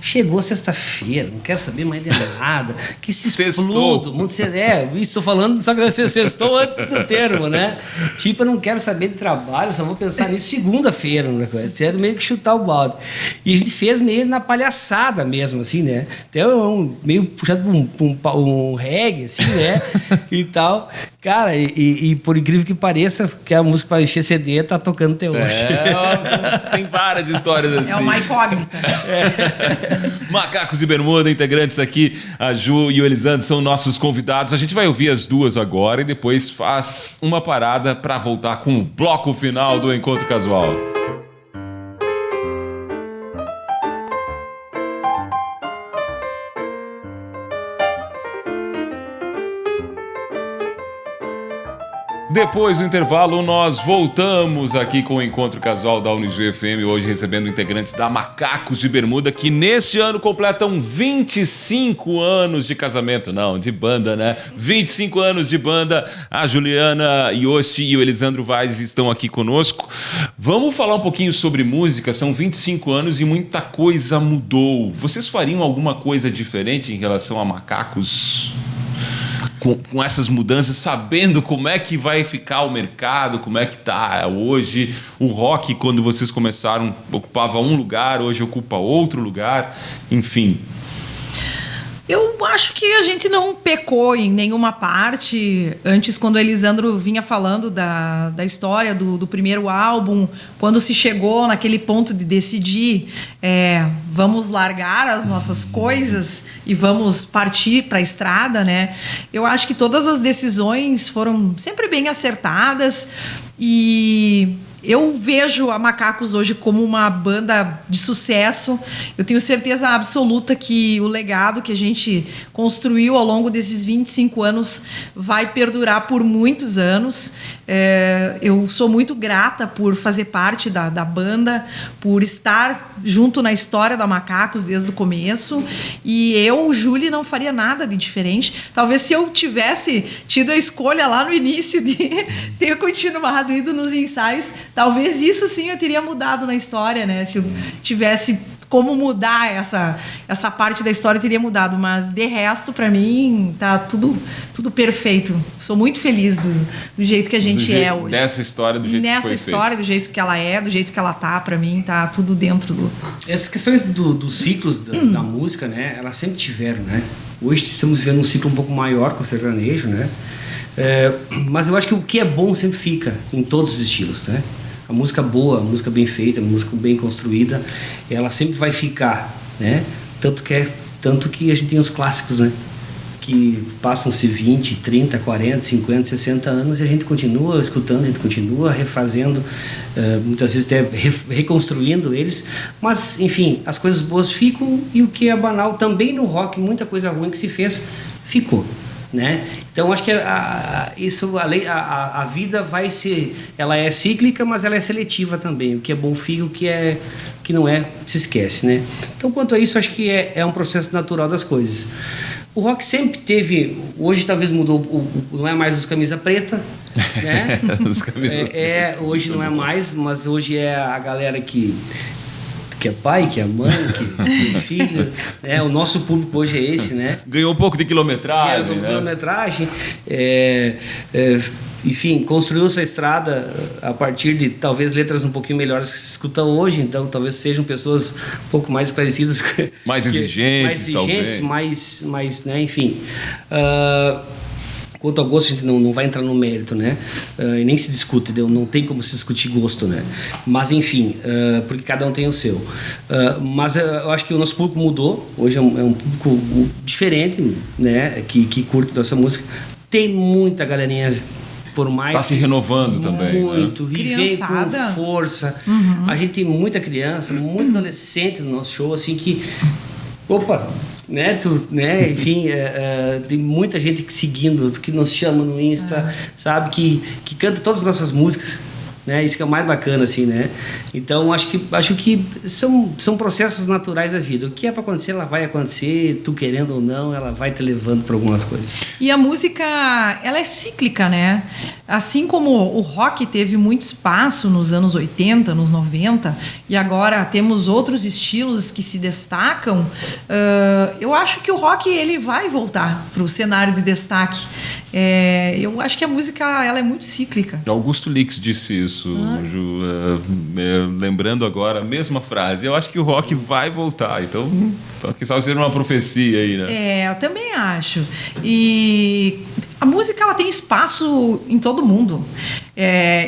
Chegou sexta-feira, não quero saber mais de nada, que se exploda, estou falando, só que você sextou antes do termo, né? Tipo, eu não quero saber de trabalho, só vou pensar nisso segunda-feira, né? Meio que chutar o balde. E a gente fez meio na palhaçada mesmo, assim, né? Então, meio puxado pra um reggae, assim, né? E tal. Cara, e por incrível que pareça, que a música para encher CD tá tocando até hoje. Tem várias histórias assim. É uma incógnita. Macacos de Bermuda, integrantes aqui, a Ju e o Elisandro são nossos convidados. A gente vai ouvir as duas agora e depois faz uma parada para voltar com o bloco final do Encontro Casual. Depois do intervalo, nós voltamos aqui com o Encontro Casual da Unijuí FM, hoje recebendo integrantes da Macacos de Bermuda, que neste ano completam 25 anos de casamento, não, de banda, né? 25 anos de banda. A Juliana Yoshi e o Elisandro Vaz estão aqui conosco. Vamos falar um pouquinho sobre música, são 25 anos e muita coisa mudou. Vocês fariam alguma coisa diferente em relação a Macacos? com essas mudanças, sabendo como é que vai ficar o mercado, como é que tá hoje. O rock, quando vocês começaram, ocupava um lugar, hoje ocupa outro lugar, enfim. Eu acho que a gente não pecou em nenhuma parte. Antes, quando o Elisandro vinha falando da história do primeiro álbum, quando se chegou naquele ponto de decidir vamos largar as nossas coisas e vamos partir para a estrada, né? Eu acho que todas as decisões foram sempre bem acertadas e... Eu vejo a Macacos hoje como uma banda de sucesso. Eu tenho certeza absoluta que o legado que a gente construiu ao longo desses 25 anos vai perdurar por muitos anos. Eu sou muito grata por fazer parte da banda, por estar junto na história da Macacos desde o começo. E eu, Júlia, não faria nada de diferente. Talvez se eu tivesse tido a escolha lá no início de ter continuado indo nos ensaios, talvez isso sim eu teria mudado na história, né? Se eu tivesse como mudar essa parte da história, teria mudado. Mas, de resto, para mim, tá tudo perfeito. Sou muito feliz do jeito que a gente é hoje. Dessa história, do jeito que foi feito. Nessa história, do jeito que ela é, do jeito que ela tá, para mim, tá tudo dentro do... Essas questões dos ciclos da música, né? Elas sempre tiveram, né? Hoje estamos vivendo um ciclo um pouco maior com o sertanejo, né? Mas eu acho que o que é bom sempre fica em todos os estilos, né? A música boa, a música bem feita, a música bem construída, ela sempre vai ficar, né? Tanto que a gente tem os clássicos, né? Que passam-se 20, 30, 40, 50, 60 anos e a gente continua escutando, a gente continua refazendo, muitas vezes até reconstruindo eles, mas, enfim, as coisas boas ficam e o que é banal também no rock, muita coisa ruim que se fez, ficou. Né? Então acho que a vida vai ser, ela é cíclica, mas ela é seletiva também. O que é bom fica, o que não é se esquece, né? Então quanto a isso acho que é um processo natural das coisas. O rock sempre teve, hoje talvez mudou, não é mais os camisa preta, né? Os camisa preta. Hoje não é mais, mas hoje é a galera que é pai, que é mãe, que tem filho, né? O nosso público hoje é esse, né? Ganhou um pouco de quilometragem, enfim, construiu sua estrada a partir de talvez letras um pouquinho melhores que se escuta hoje, então talvez sejam pessoas um pouco mais esclarecidas, mais exigentes, talvez. mais, né? Enfim. Quanto ao gosto, a gente não vai entrar no mérito, né? E nem se discute, não tem como se discutir gosto, né? Mas, enfim, porque cada um tem o seu. Mas eu acho que o nosso público mudou. Hoje é um público diferente, né? Que curte nossa música. Tem muita galerinha, por mais... Está se renovando também, muito, né? Vivem com força. Uhum. A gente tem muita criança, muito adolescente no nosso show, assim, que... Opa... Né, enfim, tem muita gente seguindo, que nos chama no Insta, sabe, que canta todas as nossas músicas, né? Isso que é o mais bacana, assim, né? Então acho que são processos naturais da vida. O que é para acontecer, ela vai acontecer, tu querendo ou não, ela vai te levando para algumas coisas. E a música, ela é cíclica, né? Assim como o rock teve muito espaço nos anos 80, nos 90, e agora temos outros estilos que se destacam, eu acho que o rock ele vai voltar para o cenário de destaque. Eu acho que a música ela é muito cíclica. Augusto Lix disse isso, Ju, lembrando agora a mesma frase. Eu acho que o rock vai voltar, então quem sabe ser uma profecia aí, né? Eu também acho. E a música ela tem espaço em todo mundo.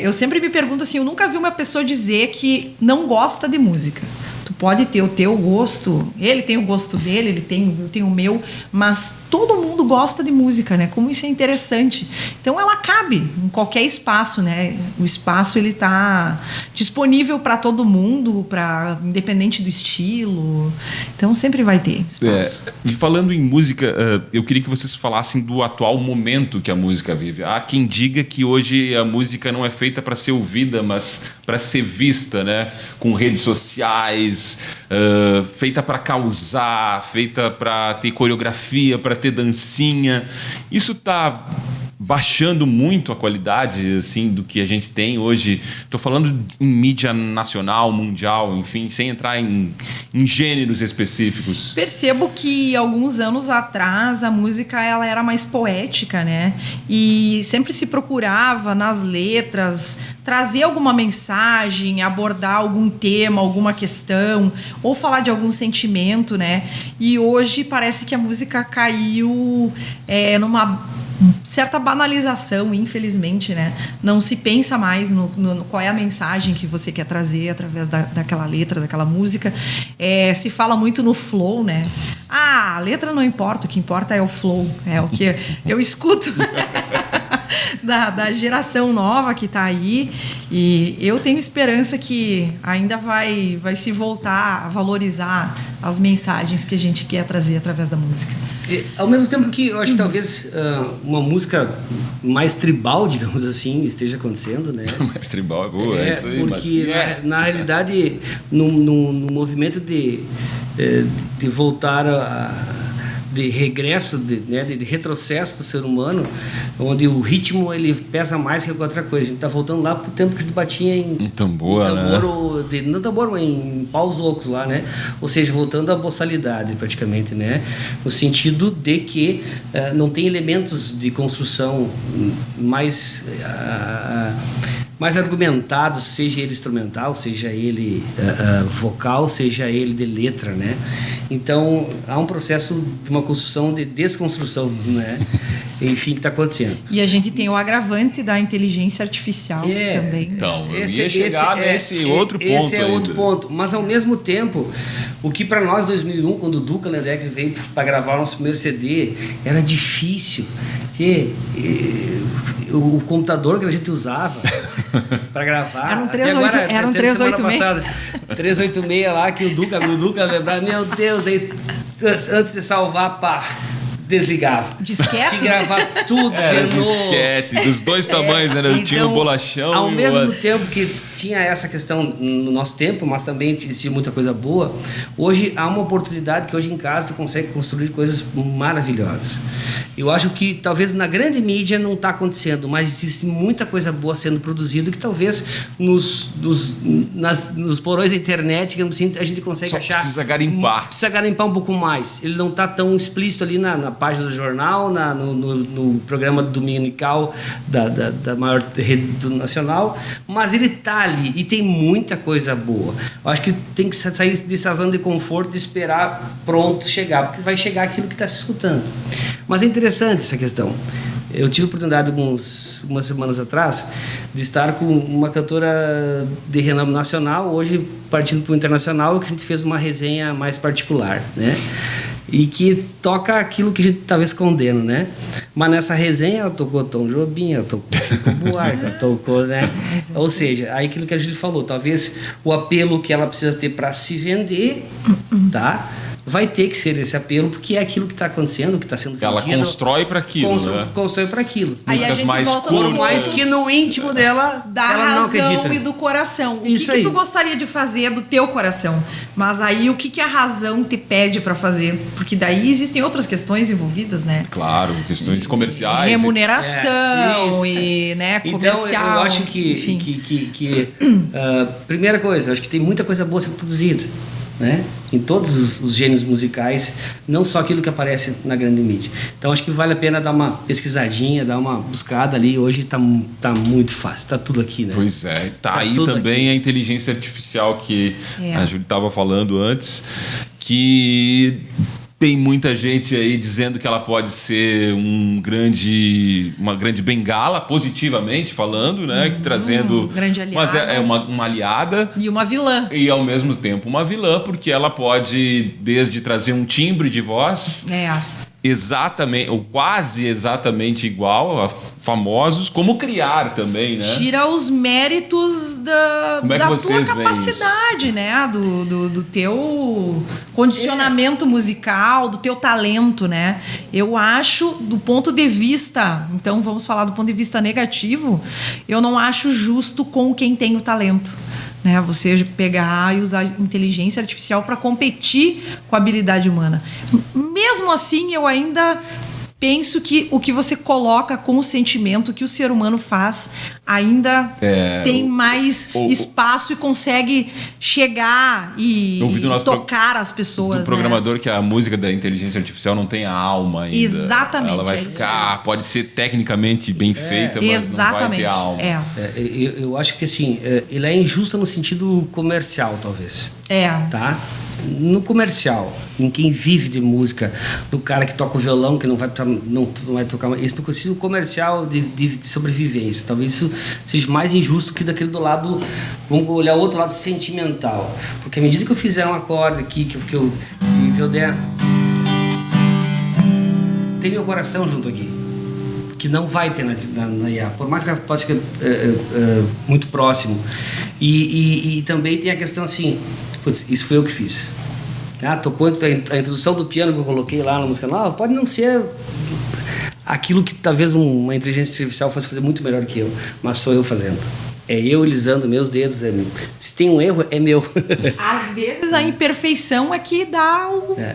Eu sempre me pergunto assim, eu nunca vi uma pessoa dizer que não gosta de música. Tu pode ter o teu gosto, ele tem o gosto dele, eu tenho o meu, mas todo mundo gosta de música, né? Como isso é interessante. Então ela cabe em qualquer espaço, né? O espaço ele tá disponível para todo mundo, independente do estilo. Então sempre vai ter espaço. E falando em música, eu queria que vocês falassem do atual momento que a música vive. Há quem diga que hoje a música não é feita para ser ouvida, mas para ser vista, né? Com redes sociais, feita para causar, feita para ter coreografia, para ter dancinha. Isso tá baixando muito a qualidade, assim, do que a gente tem hoje. Tô falando em mídia nacional, mundial, enfim, sem entrar em gêneros específicos. Percebo que alguns anos atrás a música ela era mais poética, né? E sempre se procurava nas letras trazer alguma mensagem, abordar algum tema, alguma questão, ou falar de algum sentimento, né? E hoje parece que a música caiu numa certa banalização, infelizmente, né? Não se pensa mais no qual é a mensagem que você quer trazer através daquela letra, daquela música. Se fala muito no flow, né? A letra não importa, o que importa é o flow. É o que eu escuto da geração nova que está aí. E eu tenho esperança que ainda vai se voltar a valorizar as mensagens que a gente quer trazer através da música. Ao mesmo tempo que eu acho que talvez uma música mais tribal, digamos assim, esteja acontecendo, né? Mais tribal é boa, é isso aí. Porque na realidade, no movimento de voltar de regresso, de retrocesso do ser humano, onde o ritmo ele pesa mais que outra coisa. A gente está voltando lá para o tempo que a gente batia em tambor, né? Não tambor, mas em paus ocos lá, né? Ou seja, voltando à boçalidade praticamente, né? No sentido de que não tem elementos de construção mais argumentados, seja ele instrumental, seja ele vocal, seja ele de letra, né? Então, há um processo de uma construção de desconstrução, né? Enfim, que está acontecendo. E a gente tem o agravante da inteligência artificial também. Então, eu ia chegar nesse outro ponto. Esse é outro ponto. Mas, ao mesmo tempo, o que para nós, em 2001, quando o Duca Lendecker veio para gravar o nosso primeiro CD, era difícil. O computador que a gente usava para gravar... Era um 386. 386 lá, que o Duca lembrava, meu Deus, aí, antes de salvar, pá, desligava. Disquete? Tinha que gravar tudo de novo. Disquete, dos dois tamanhos, né? Então, tinha um bolachão. Ao mesmo tempo que tinha essa questão no nosso tempo, mas também existia muita coisa boa, hoje há uma oportunidade que hoje em casa tu consegue construir coisas maravilhosas. Eu acho que talvez na grande mídia não está acontecendo, mas existe muita coisa boa sendo produzida que talvez nos porões da internet, digamos assim, a gente consegue achar... Precisa garimpar. Precisa garimpar um pouco mais. Ele não está tão explícito ali na página do jornal, no programa dominical da maior rede nacional, mas ele está ali e tem muita coisa boa. Eu acho que tem que sair dessa zona de conforto e esperar pronto chegar, porque vai chegar aquilo que está se escutando. Mas é interessante essa questão. Eu tive a oportunidade, umas semanas atrás, de estar com uma cantora de renome nacional, hoje partindo para o internacional, que a gente fez uma resenha mais particular, né? E que toca aquilo que a gente talvez condena, né? Mas nessa resenha ela tocou Tom Jobim, ela tocou Chico Buarque, ela tocou, né? Ou seja, aí aquilo que a gente falou, talvez o apelo que ela precisa ter para se vender, tá? Vai ter que ser esse apelo, porque é aquilo que está acontecendo, que está sendo vendido. Ela constrói para aquilo, né? Constrói para aquilo. Aí a gente mais volta curtas. no mais que no íntimo dela, da ela não acredita. razão e do coração. Isso o que aí. tu gostaria de fazer do teu coração? Mas aí o que a razão te pede para fazer? Porque daí existem outras questões envolvidas, né? Claro, questões comerciais. Remuneração e né, comercial. Então, eu acho que primeira coisa, eu acho que tem muita coisa boa sendo produzida, né? Em todos os gêneros musicais, não só aquilo que aparece na grande mídia. Então acho que vale a pena dar uma pesquisadinha, dar uma buscada ali. Hoje tá muito fácil, tá tudo aqui, né? Pois é, tá aí também aqui. A inteligência artificial que a Júlia estava falando antes, que tem muita gente aí dizendo que ela pode ser uma grande bengala, positivamente falando, né? Trazendo... grande aliada. Mas é uma aliada. E uma vilã. E, ao mesmo tempo, uma vilã, porque ela pode, desde trazer um timbre de voz... exatamente, ou quase exatamente igual a famosos, como criar também, né? Tira os méritos da tua capacidade, né? Do teu condicionamento musical, do teu talento, né? Eu acho, do ponto de vista, então vamos falar do ponto de vista negativo, eu não acho justo com quem tem o talento. Né, você pegar e usar inteligência artificial para competir com a habilidade humana. Mesmo assim, eu ainda penso que o que você coloca com o sentimento que o ser humano faz ainda tem mais espaço e consegue chegar e tocar as pessoas. Do programador, que a música da inteligência artificial não tem a alma ainda. Exatamente. Ela vai ficar, pode ser tecnicamente bem feita, mas não vai ter a alma. Eu acho que assim, ele é injusta no sentido comercial, talvez. Tá? No comercial, em quem vive de música, do cara que toca o violão, que não vai tocar, esse não precisa, o comercial de sobrevivência. Talvez isso seja mais injusto que daquele do lado, vamos olhar o outro lado sentimental. Porque à medida que eu fizer um acorde aqui, que eu der, tem meu coração junto aqui, que não vai ter na IA, por mais que ela possa ser muito próximo. E também tem a questão assim, putz, isso foi eu que fiz. Tocou a introdução do piano que eu coloquei lá na música nova, pode não ser aquilo que talvez uma inteligência artificial fosse fazer muito melhor que eu, mas sou eu fazendo. É eu alisando meus dedos. Se tem um erro, é meu. Às vezes a imperfeição é que dá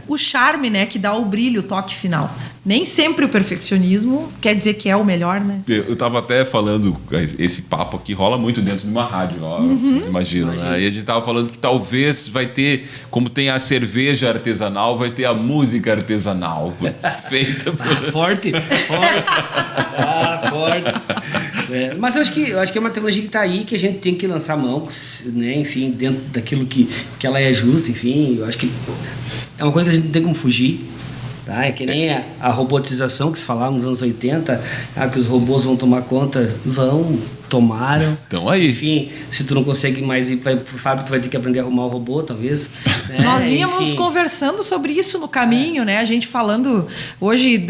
o charme, né? Que dá o brilho, o toque final. Nem sempre o perfeccionismo quer dizer que é o melhor, né? Eu estava até falando, esse papo aqui rola muito dentro de uma rádio, vocês imaginam, né? E a gente estava falando que talvez vai ter, como tem a cerveja artesanal, vai ter a música artesanal feita por... Forte. Mas eu acho que é uma tecnologia que está aí, que a gente tem que lançar mão, né? Enfim, dentro daquilo que ela é justa, enfim, eu acho que é uma coisa que a gente não tem como fugir. Tá? É que nem a robotização que se falava nos anos 80, que os robôs vão tomar conta, tomaram. Então aí. Enfim, se tu não consegue mais ir para o fábrica, tu vai ter que aprender a arrumar o robô, talvez. Né? Nós vínhamos conversando sobre isso no caminho, né? A gente falando hoje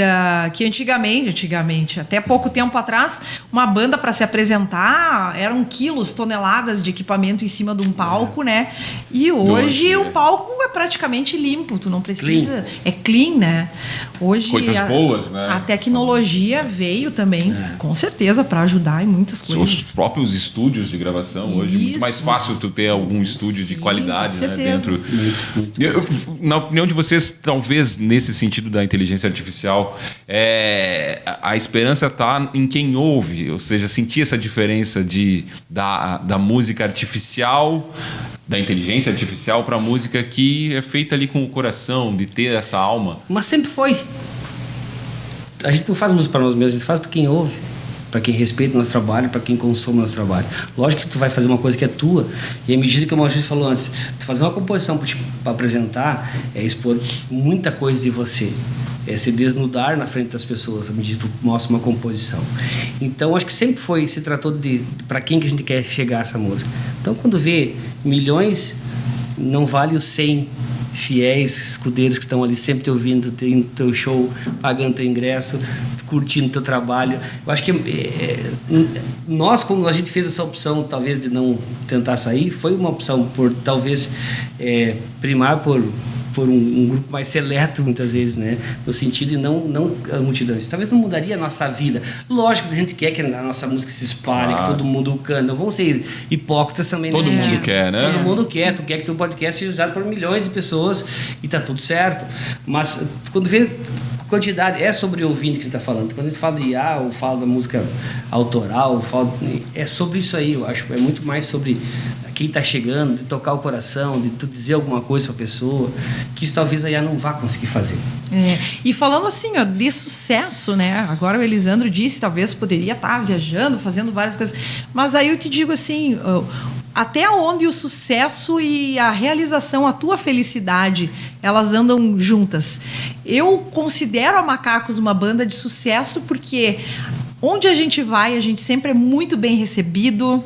que antigamente, até pouco tempo atrás, uma banda para se apresentar eram quilos, toneladas de equipamento em cima de um palco, né? E hoje o palco é praticamente limpo, tu não precisa... Clean. É clean, né? Hoje coisas boas, né? A tecnologia veio também, com certeza, para ajudar em muitas coisas. Os próprios estúdios de gravação hoje, muito mais fácil tu ter algum estúdio de qualidade, né, dentro. Na opinião de vocês, talvez nesse sentido da inteligência artificial, a esperança está em quem ouve, ou seja, sentir essa diferença da música artificial, da inteligência artificial, para a música que é feita ali com o coração, de ter essa alma. Mas sempre foi. A gente não faz música para nós mesmos, a gente faz para quem ouve, para quem respeita o nosso trabalho, para quem consome o nosso trabalho. Lógico que tu vai fazer uma coisa que é tua, e à medida que o Maurício falou antes, tu fazer uma composição para apresentar é expor muita coisa de você, é se desnudar na frente das pessoas à medida que tu mostra uma composição. Então acho que sempre se tratou de para quem que a gente quer chegar essa música. Então quando vê milhões, não vale os 100 fiéis escudeiros que estão ali sempre te ouvindo, teu show, pagando teu ingresso, curtindo teu trabalho. Eu acho que nós, como a gente fez essa opção, talvez de não tentar sair, foi uma opção por talvez primar por um grupo mais seleto, muitas vezes, né? No sentido de não as multidões. Talvez não mudaria a nossa vida. Lógico que a gente quer que a nossa música se espalhe, que todo mundo canta. Não vão ser hipócritas também nesse sentido. Todo mundo quer, né? Todo mundo quer. Tu quer que teu podcast seja usado por milhões de pessoas e tá tudo certo. Mas quando vê quantidade, é sobre o ouvinte que a gente está falando. Quando a gente fala de IA ou fala da música autoral, é sobre isso aí, eu acho. É muito mais sobre quem está chegando, de tocar o coração, de tu dizer alguma coisa para a pessoa, que isso talvez a IA não vá conseguir fazer. E falando assim, de sucesso, né? Agora o Elisandro disse, talvez poderia estar viajando, fazendo várias coisas. Mas aí eu te digo assim, até onde o sucesso e a realização, a tua felicidade, elas andam juntas. Eu considero a Macacos uma banda de sucesso porque onde a gente vai, a gente sempre é muito bem recebido.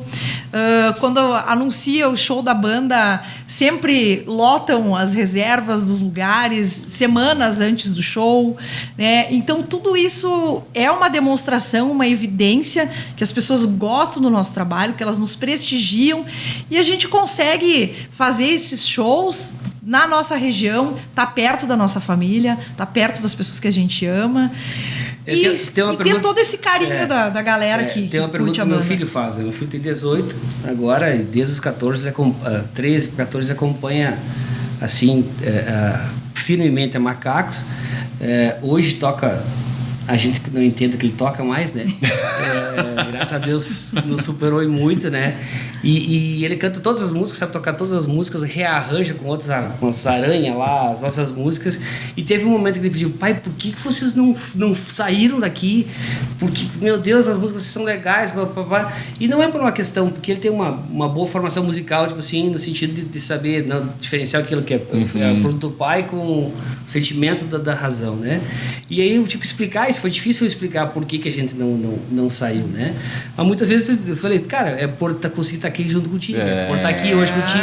Quando anuncia o show da banda, sempre lotam as reservas dos lugares semanas antes do show, né? Então, tudo isso é uma demonstração, uma evidência que as pessoas gostam do nosso trabalho, que elas nos prestigiam e a gente consegue fazer esses shows na nossa região, tá perto da nossa família, tá perto das pessoas que a gente ama. Tem todo esse carinho da galera que tem uma pergunta que meu filho faz. Meu filho tem 18 agora, e desde os 14, 13, 14 ele acompanha assim, firmemente a Macacos. Hoje toca a gente não entende o que ele toca mais, né? Graças a Deus nos superou muito, né? E ele canta todas as músicas, sabe tocar todas as músicas, rearranja com as aranhas lá, as nossas músicas. E teve um momento que ele pediu: pai, por que vocês não saíram daqui? Porque, meu Deus, as músicas são legais, papapá. E não é por uma questão, porque ele tem uma boa formação musical, tipo assim, no sentido de saber diferenciar aquilo que é o produto do pai com o sentimento da razão, né? E aí eu tive que explicar isso, foi difícil explicar por que a gente não saiu, né? Mas muitas vezes eu falei: cara, é por conseguir estar aqui junto contigo, é por estar aqui hoje contigo,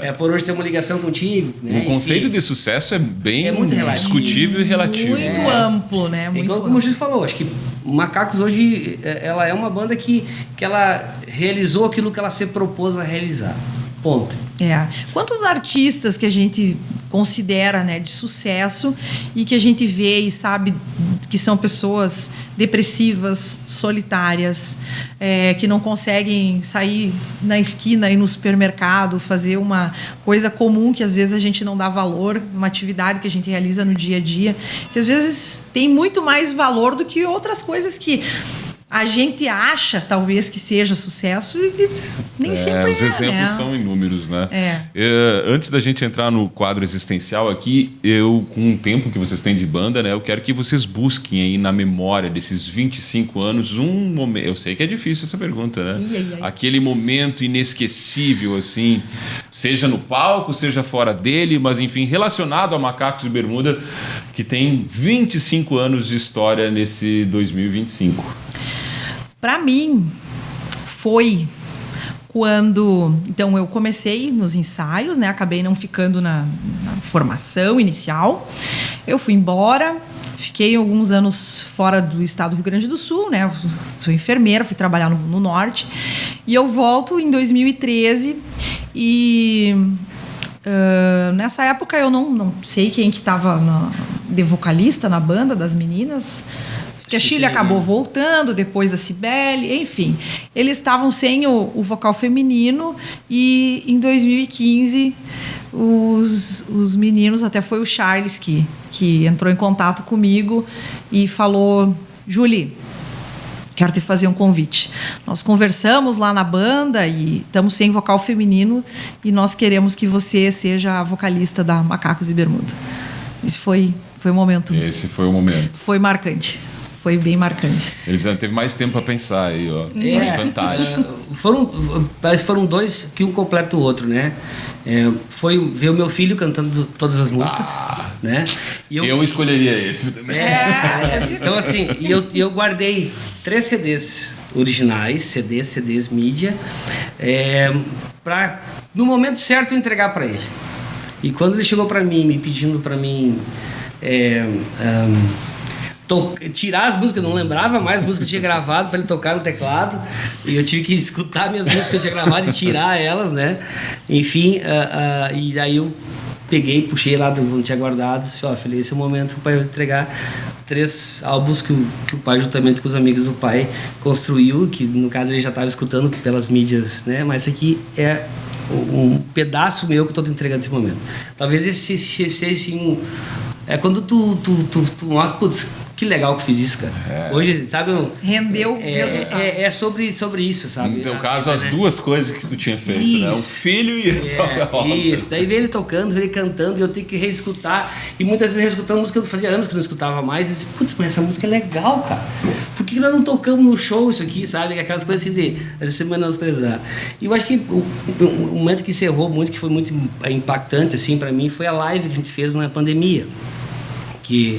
é por hoje ter uma ligação contigo, né? O conceito de sucesso é bem muito discutível e relativo. Muito amplo, né? Muito igual como a gente falou, acho que Macacos hoje, ela é uma banda que ela realizou aquilo que ela se propôs a realizar. Ponto. Quantos artistas que a gente considera, né, de sucesso e que a gente vê e sabe que são pessoas depressivas, solitárias, que não conseguem sair na esquina e no supermercado, fazer uma coisa comum que às vezes a gente não dá valor, uma atividade que a gente realiza no dia a dia, que às vezes tem muito mais valor do que outras coisas que a gente acha, talvez, que seja sucesso e nem sempre os exemplos são inúmeros, né? Antes da gente entrar no quadro existencial aqui, com o tempo que vocês têm de banda, né, eu quero que vocês busquem aí na memória desses 25 anos um momento. Eu sei que é difícil essa pergunta, né? Aquele momento inesquecível, assim, seja no palco, seja fora dele, mas enfim, relacionado a Macacos de Bermuda, que tem 25 anos de história nesse 2025. Para mim, foi quando... Então, eu comecei nos ensaios, né? Acabei não ficando na formação inicial. Eu fui embora, fiquei alguns anos fora do estado do Rio Grande do Sul, né? Eu sou enfermeira, fui trabalhar no norte. E eu volto em 2013 e... nessa época eu não sei quem que estava de vocalista na banda das meninas... que a Chile acabou voltando, depois a Cibele, enfim. Eles estavam sem o vocal feminino e em 2015 os meninos, até foi o Charles que entrou em contato comigo e falou: Julie, quero te fazer um convite. Nós conversamos lá na banda e estamos sem vocal feminino e nós queremos que você seja a vocalista da Macacos de Bermuda. Esse foi o momento. Esse foi o momento. Foi marcante. Foi bem marcante. Eles já teve mais tempo para pensar aí, ó. Vantagem. Foram dois que um completa o outro, né? Foi ver o meu filho cantando todas as músicas, né? E eu escolheria esse também. Então, assim, eu guardei 3 CDs originais, CDs mídia, para no momento certo entregar para ele. E quando ele chegou para mim, me pedindo para mim tirar as músicas, eu não lembrava mais as músicas que eu tinha gravado para ele tocar no teclado, e eu tive que escutar minhas músicas que eu tinha gravado e tirar elas, né? Enfim, e aí eu peguei, puxei lá do que eu tinha guardado e falei: esse é o momento para eu entregar 3 álbuns que o pai, juntamente com os amigos do pai, construiu, que no caso ele já estava escutando pelas mídias, né? Mas isso aqui é um pedaço meu que eu estou entregando nesse momento. Talvez esse seja assim, quando tu nossa, putz, que legal que fiz isso, cara. Hoje, sabe... Rendeu o resultado. É sobre isso, sabe? No teu caso, as 2 coisas que tu tinha feito, isso, né? O filho e isso. Daí veio ele tocando, veio ele cantando, e eu tenho que reescutar. E muitas vezes reescutando música que eu fazia anos que não escutava mais. E eu disse: putz, mas essa música é legal, cara. Por que nós não tocamos no show isso aqui, sabe? Aquelas coisas assim de você menosprezar. E eu acho que o momento que encerrou muito, que foi muito impactante, assim, pra mim, foi a live que a gente fez na pandemia. Que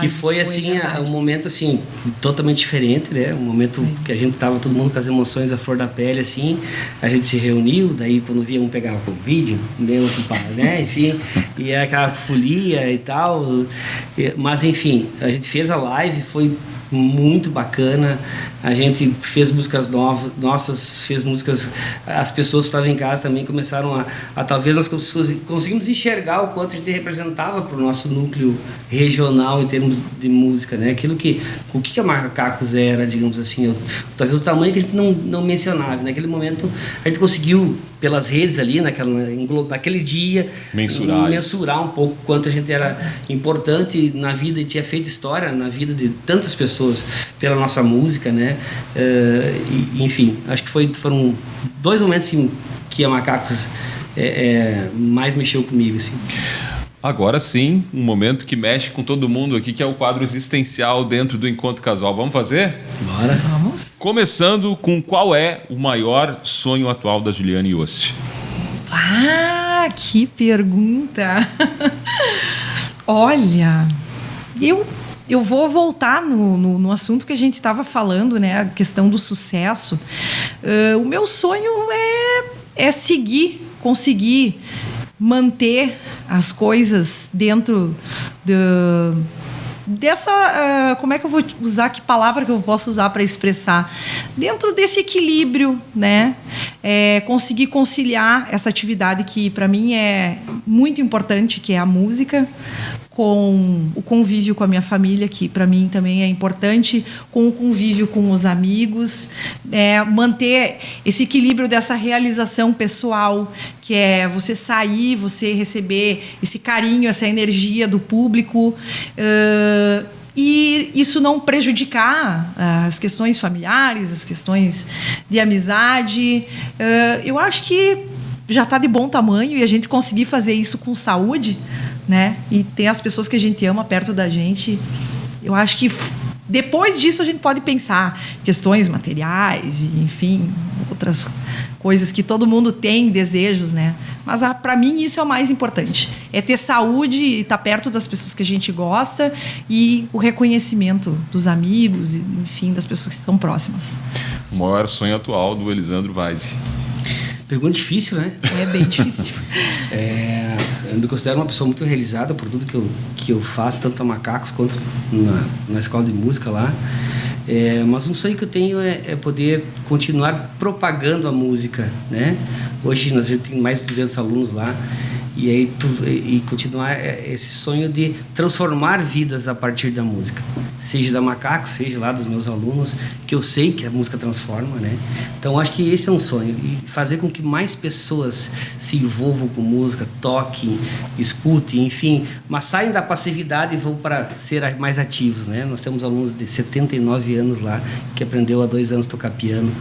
foi assim, um momento assim totalmente diferente, né? Um momento que a gente tava todo mundo com as emoções à flor da pele, assim. A gente se reuniu, daí quando via um pegava Covid, né? Enfim, e é aquela folia e tal. Mas enfim, a gente fez a live, foi muito bacana. A gente fez músicas nossas, fez músicas. As pessoas que estavam em casa também começaram a talvez nós conseguimos enxergar o quanto a gente representava para o nosso núcleo regional em termos de música, né? Aquilo o que a Macacos era, digamos assim, talvez o tamanho que a gente não mencionava. Naquele momento a gente conseguiu pelas redes ali, naquele dia, mensurar um pouco quanto a gente era importante na vida e tinha feito história na vida de tantas pessoas pela nossa música, né? Enfim, acho que foram 2 momentos assim, que a Macacos mais mexeu comigo, assim. Agora sim, um momento que mexe com todo mundo aqui, que é o quadro existencial dentro do Encontro Casual. Vamos fazer? Bora. Vamos. Começando com qual é o maior sonho atual da Juliane Yost? Ah, que pergunta! Olha, eu vou voltar no assunto que a gente estava falando, né? A questão do sucesso. O meu sonho é conseguir manter as coisas dentro dessa... como é que eu vou usar? Que palavra que eu posso usar para expressar? Dentro desse equilíbrio, né? Conseguir conciliar essa atividade que, para mim, é muito importante, que é a música, com o convívio com a minha família, que para mim também é importante, com o convívio com os amigos, manter esse equilíbrio dessa realização pessoal, que é você sair, você receber esse carinho, essa energia do público, e isso não prejudicar as questões familiares, as questões de amizade. Eu acho que já está de bom tamanho e a gente conseguir fazer isso com saúde, né? E ter as pessoas que a gente ama perto da gente. Eu acho que depois disso a gente pode pensar questões materiais e, enfim, outras coisas que todo mundo tem desejos, né? Mas para mim isso é o mais importante. É ter saúde e estar perto das pessoas que a gente gosta e o reconhecimento dos amigos e, enfim, das pessoas que estão próximas. O maior sonho atual do Elisandro Weise. Pergunta difícil, né? É bem difícil. Eu me considero uma pessoa muito realizada por tudo que eu faço, tanto a Macacos quanto na escola de música lá. Mas um sonho que eu tenho é poder continuar propagando a música, né? Hoje a gente tem mais de 200 alunos lá. E continuar esse sonho de transformar vidas a partir da música, seja da Macaco, seja lá dos meus alunos, que eu sei que a música transforma, né? Então acho que esse é um sonho, e fazer com que mais pessoas se envolvam com música, toquem, escutem, enfim, mas saem da passividade e vão para ser mais ativos, né? Nós temos alunos de 79 anos lá que aprendeu há 2 anos a tocar piano.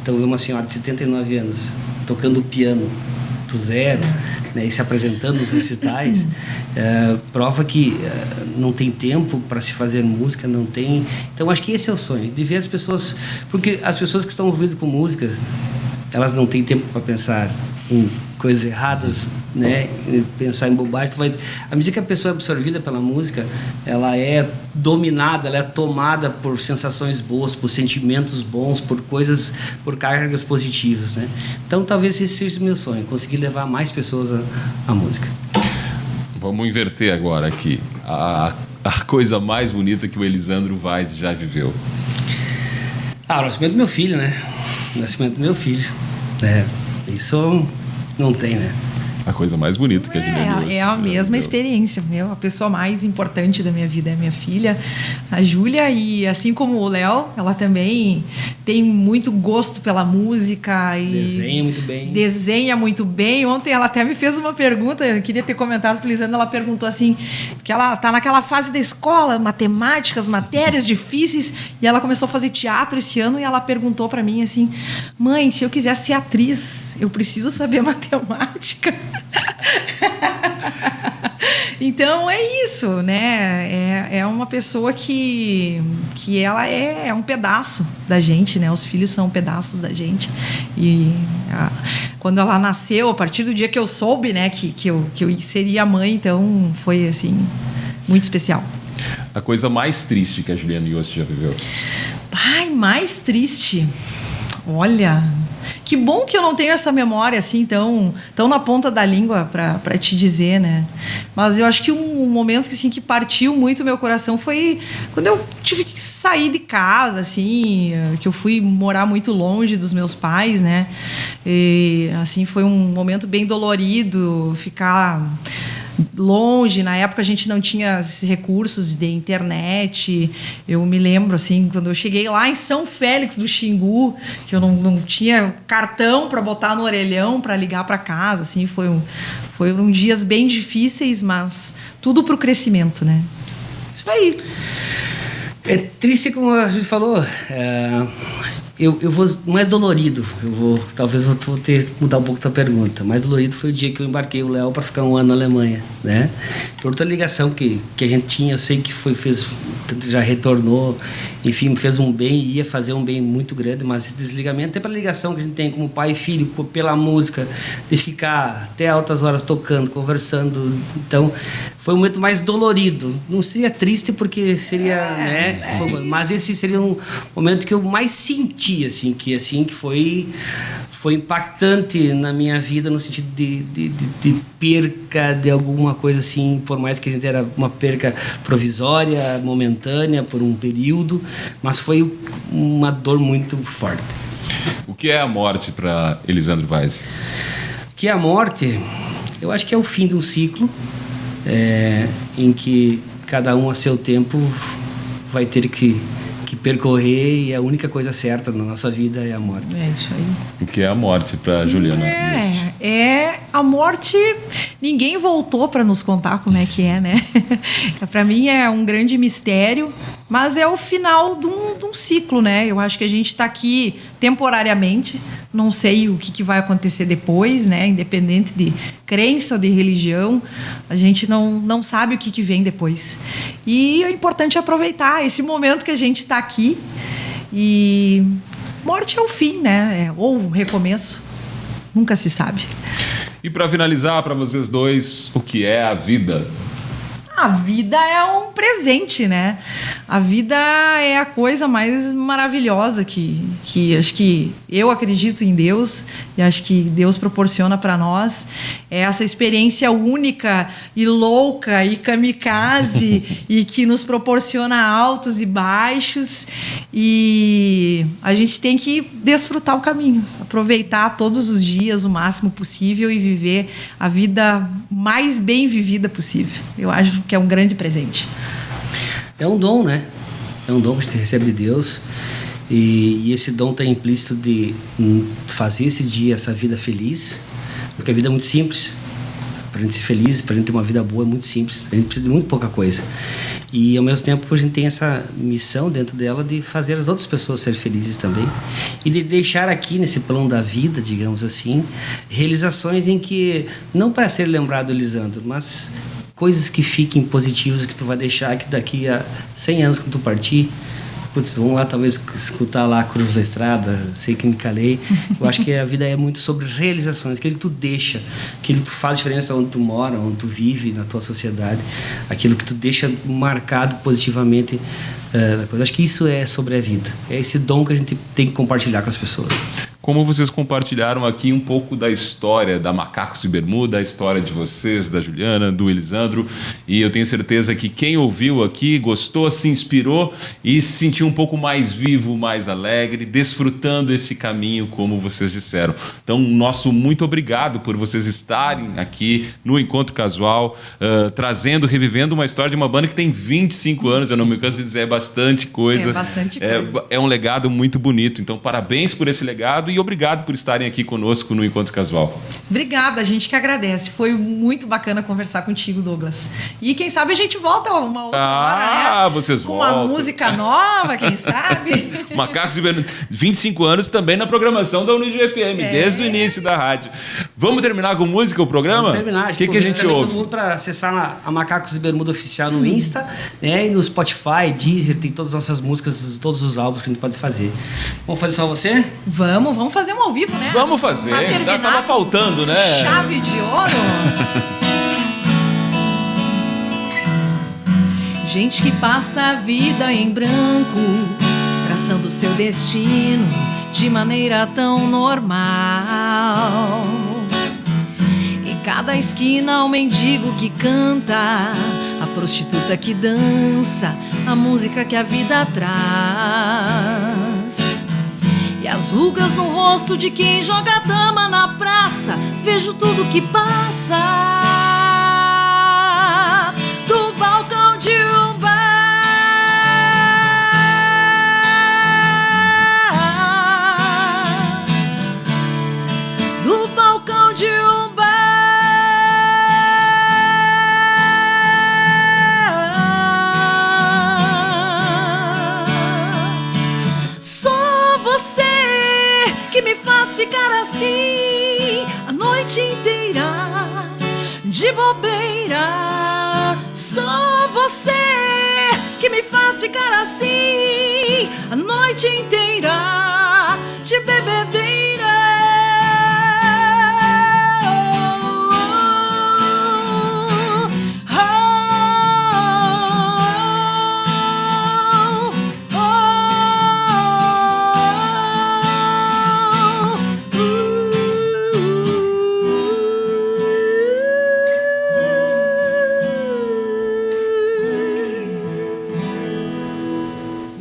Então ver uma senhora de 79 anos tocando piano do zero, né, e se apresentando nos recitais, prova que não tem tempo para se fazer música, não tem. Então acho que esse é o sonho, de ver as pessoas, porque as pessoas que estão envolvidas com música, elas não têm tempo para pensar em coisas erradas, né? Pensar em bobagem. À medida que a pessoa é absorvida pela música, ela é dominada, ela é tomada por sensações boas, por sentimentos bons, por cargas positivas, né? Então talvez esse seja o meu sonho, conseguir levar mais pessoas à música. Vamos inverter agora aqui. A coisa mais bonita que o Elisandro Weise já viveu. O nascimento do meu filho, né? O nascimento do meu filho. Isso não tem, né? A coisa mais bonita que a Juliane Yost é a mesma experiência. A pessoa mais importante da minha vida é minha filha, a Júlia, e assim como o Léo, ela também tem muito gosto pela música e desenha muito bem. Ontem ela até me fez uma pergunta, eu queria ter comentado com a Lisandra. Ela perguntou assim, que ela tá naquela fase da escola, matemáticas, matérias difíceis, e ela começou a fazer teatro esse ano, e ela perguntou para mim assim: mãe, se eu quiser ser atriz, eu preciso saber matemática? Então é isso, né? É uma pessoa que ela é um pedaço da gente, né? Os filhos são pedaços da gente. E quando ela nasceu, a partir do dia que eu soube, né, que eu seria mãe, então foi assim muito especial. A coisa mais triste que a Juliane Yost já viveu? Ai, mais triste. Olha, que bom que eu não tenho essa memória assim tão na ponta da língua para te dizer, né? Mas eu acho que um momento que, assim, que partiu muito meu coração foi quando eu tive que sair de casa, assim, que eu fui morar muito longe dos meus pais, né? E assim foi um momento bem dolorido, ficar longe. Na época a gente não tinha esses recursos de internet. Eu me lembro, assim, quando eu cheguei lá em São Félix do Xingu, que eu não tinha cartão para botar no orelhão para ligar para casa, assim, foram dias bem difíceis, mas tudo para o crescimento, né? Isso aí. É triste, como a gente falou. Eu vou mais dolorido. Talvez eu vou ter que mudar um pouco da pergunta. Mais dolorido foi o dia que eu embarquei o Léo para ficar um ano na Alemanha, né? Por outra ligação que a gente tinha, eu sei que já retornou, enfim, fez um bem, ia fazer um bem muito grande, mas esse desligamento, até pela ligação que a gente tem como pai e filho, pela música, de ficar até altas horas tocando, conversando. Então, foi um momento mais dolorido. Não seria triste porque seria, né? Mas esse seria um momento que eu mais senti, assim, que foi impactante na minha vida, no sentido de perca de alguma coisa, assim, por mais que a gente era uma perca provisória, momentânea, por um período, mas foi uma dor muito forte. O que é a morte para Elisandro Weiss? O que é a morte? Eu acho que é o fim de um ciclo, em que cada um a seu tempo vai ter que percorrer, e a única coisa certa na nossa vida é a morte. É isso aí. O que é a morte para Juliana? A morte. Ninguém voltou para nos contar como é que é, né? Para mim é um grande mistério, mas é o final de um ciclo, né? Eu acho que a gente está aqui temporariamente. Não sei o que vai acontecer depois, né? Independente de crença ou de religião, a gente não sabe o que vem depois. E é importante aproveitar esse momento que a gente está aqui. E morte é o fim, né? Ou um recomeço. Nunca se sabe. E para finalizar, para vocês dois, o que é a vida? A vida é um presente, né? A vida é a coisa mais maravilhosa que acho que eu acredito em Deus e acho que Deus proporciona para nós. É essa experiência única e louca e kamikaze e que nos proporciona altos e baixos, e a gente tem que desfrutar o caminho, aproveitar todos os dias o máximo possível e viver a vida mais bem vivida possível. Eu acho que é um grande presente. É um dom, né? É um dom que a gente recebe de Deus, e esse dom está implícito de fazer esse dia, essa vida feliz, porque a vida é muito simples. Para a gente ser feliz, para a gente ter uma vida boa, é muito simples. A gente precisa de muito pouca coisa. E, ao mesmo tempo, a gente tem essa missão dentro dela de fazer as outras pessoas serem felizes também. E de deixar aqui, nesse plano da vida, digamos assim, realizações em que, não para ser lembrado, Elisandro, mas coisas que fiquem positivas, que tu vai deixar que daqui a 100 anos, quando tu partir, putz, vamos lá talvez escutar lá a Cruz da Estrada, sei que me calei. Eu acho que a vida é muito sobre realizações, aquilo que tu deixa, aquilo que tu faz diferença onde tu mora, onde tu vive, na tua sociedade, aquilo que tu deixa marcado positivamente na coisa. Acho que isso é sobre a vida, é esse dom que a gente tem que compartilhar com as pessoas. Como vocês compartilharam aqui um pouco da história da Macacos de Bermuda, a história de vocês, da Juliana, do Elisandro, e eu tenho certeza que quem ouviu aqui gostou, se inspirou e se sentiu um pouco mais vivo, mais alegre, desfrutando esse caminho, como vocês disseram. Então, nosso muito obrigado por vocês estarem aqui no Encontro Casual, trazendo, revivendo uma história de uma banda que tem 25 anos, eu não me canso de dizer, é bastante coisa. É bastante coisa. É um legado muito bonito, então parabéns por esse legado e obrigado por estarem aqui conosco no Encontro Casual. Obrigada, a gente que agradece. Foi muito bacana conversar contigo, Douglas. E quem sabe a gente volta uma outra hora, né? Vocês com voltam. uma música nova, quem sabe? Macacos de Bermuda, 25 anos também na programação da Unijuí FM, desde o início da rádio. Vamos terminar com música o programa? Vamos terminar. O que a gente ouve? Todo mundo para acessar a Macacos de Bermuda Oficial no Insta, né? E no Spotify, Deezer, tem todas as nossas músicas, todos os álbuns que a gente pode fazer. Vamos fazer só você? Vamos fazer um ao vivo, né? Vamos fazer, ainda tava faltando, né? Chave de ouro. Gente que passa a vida em branco, traçando seu destino de maneira tão normal. Em cada esquina um mendigo que canta, a prostituta que dança, a música que a vida traz. E as rugas no rosto de quem joga dama na praça, vejo tudo que passa. de bobeira. Só você que me faz ficar assim a noite inteira de bebedeira.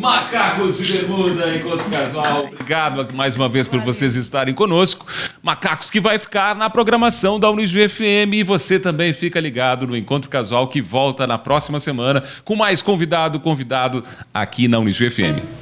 Macacos de Bermuda, Encontro Casual. Obrigado mais uma vez por vocês estarem conosco. Macacos que vai ficar na programação da Unijuí FM e você também fica ligado no Encontro Casual que volta na próxima semana com mais convidado aqui na Unijuí FM.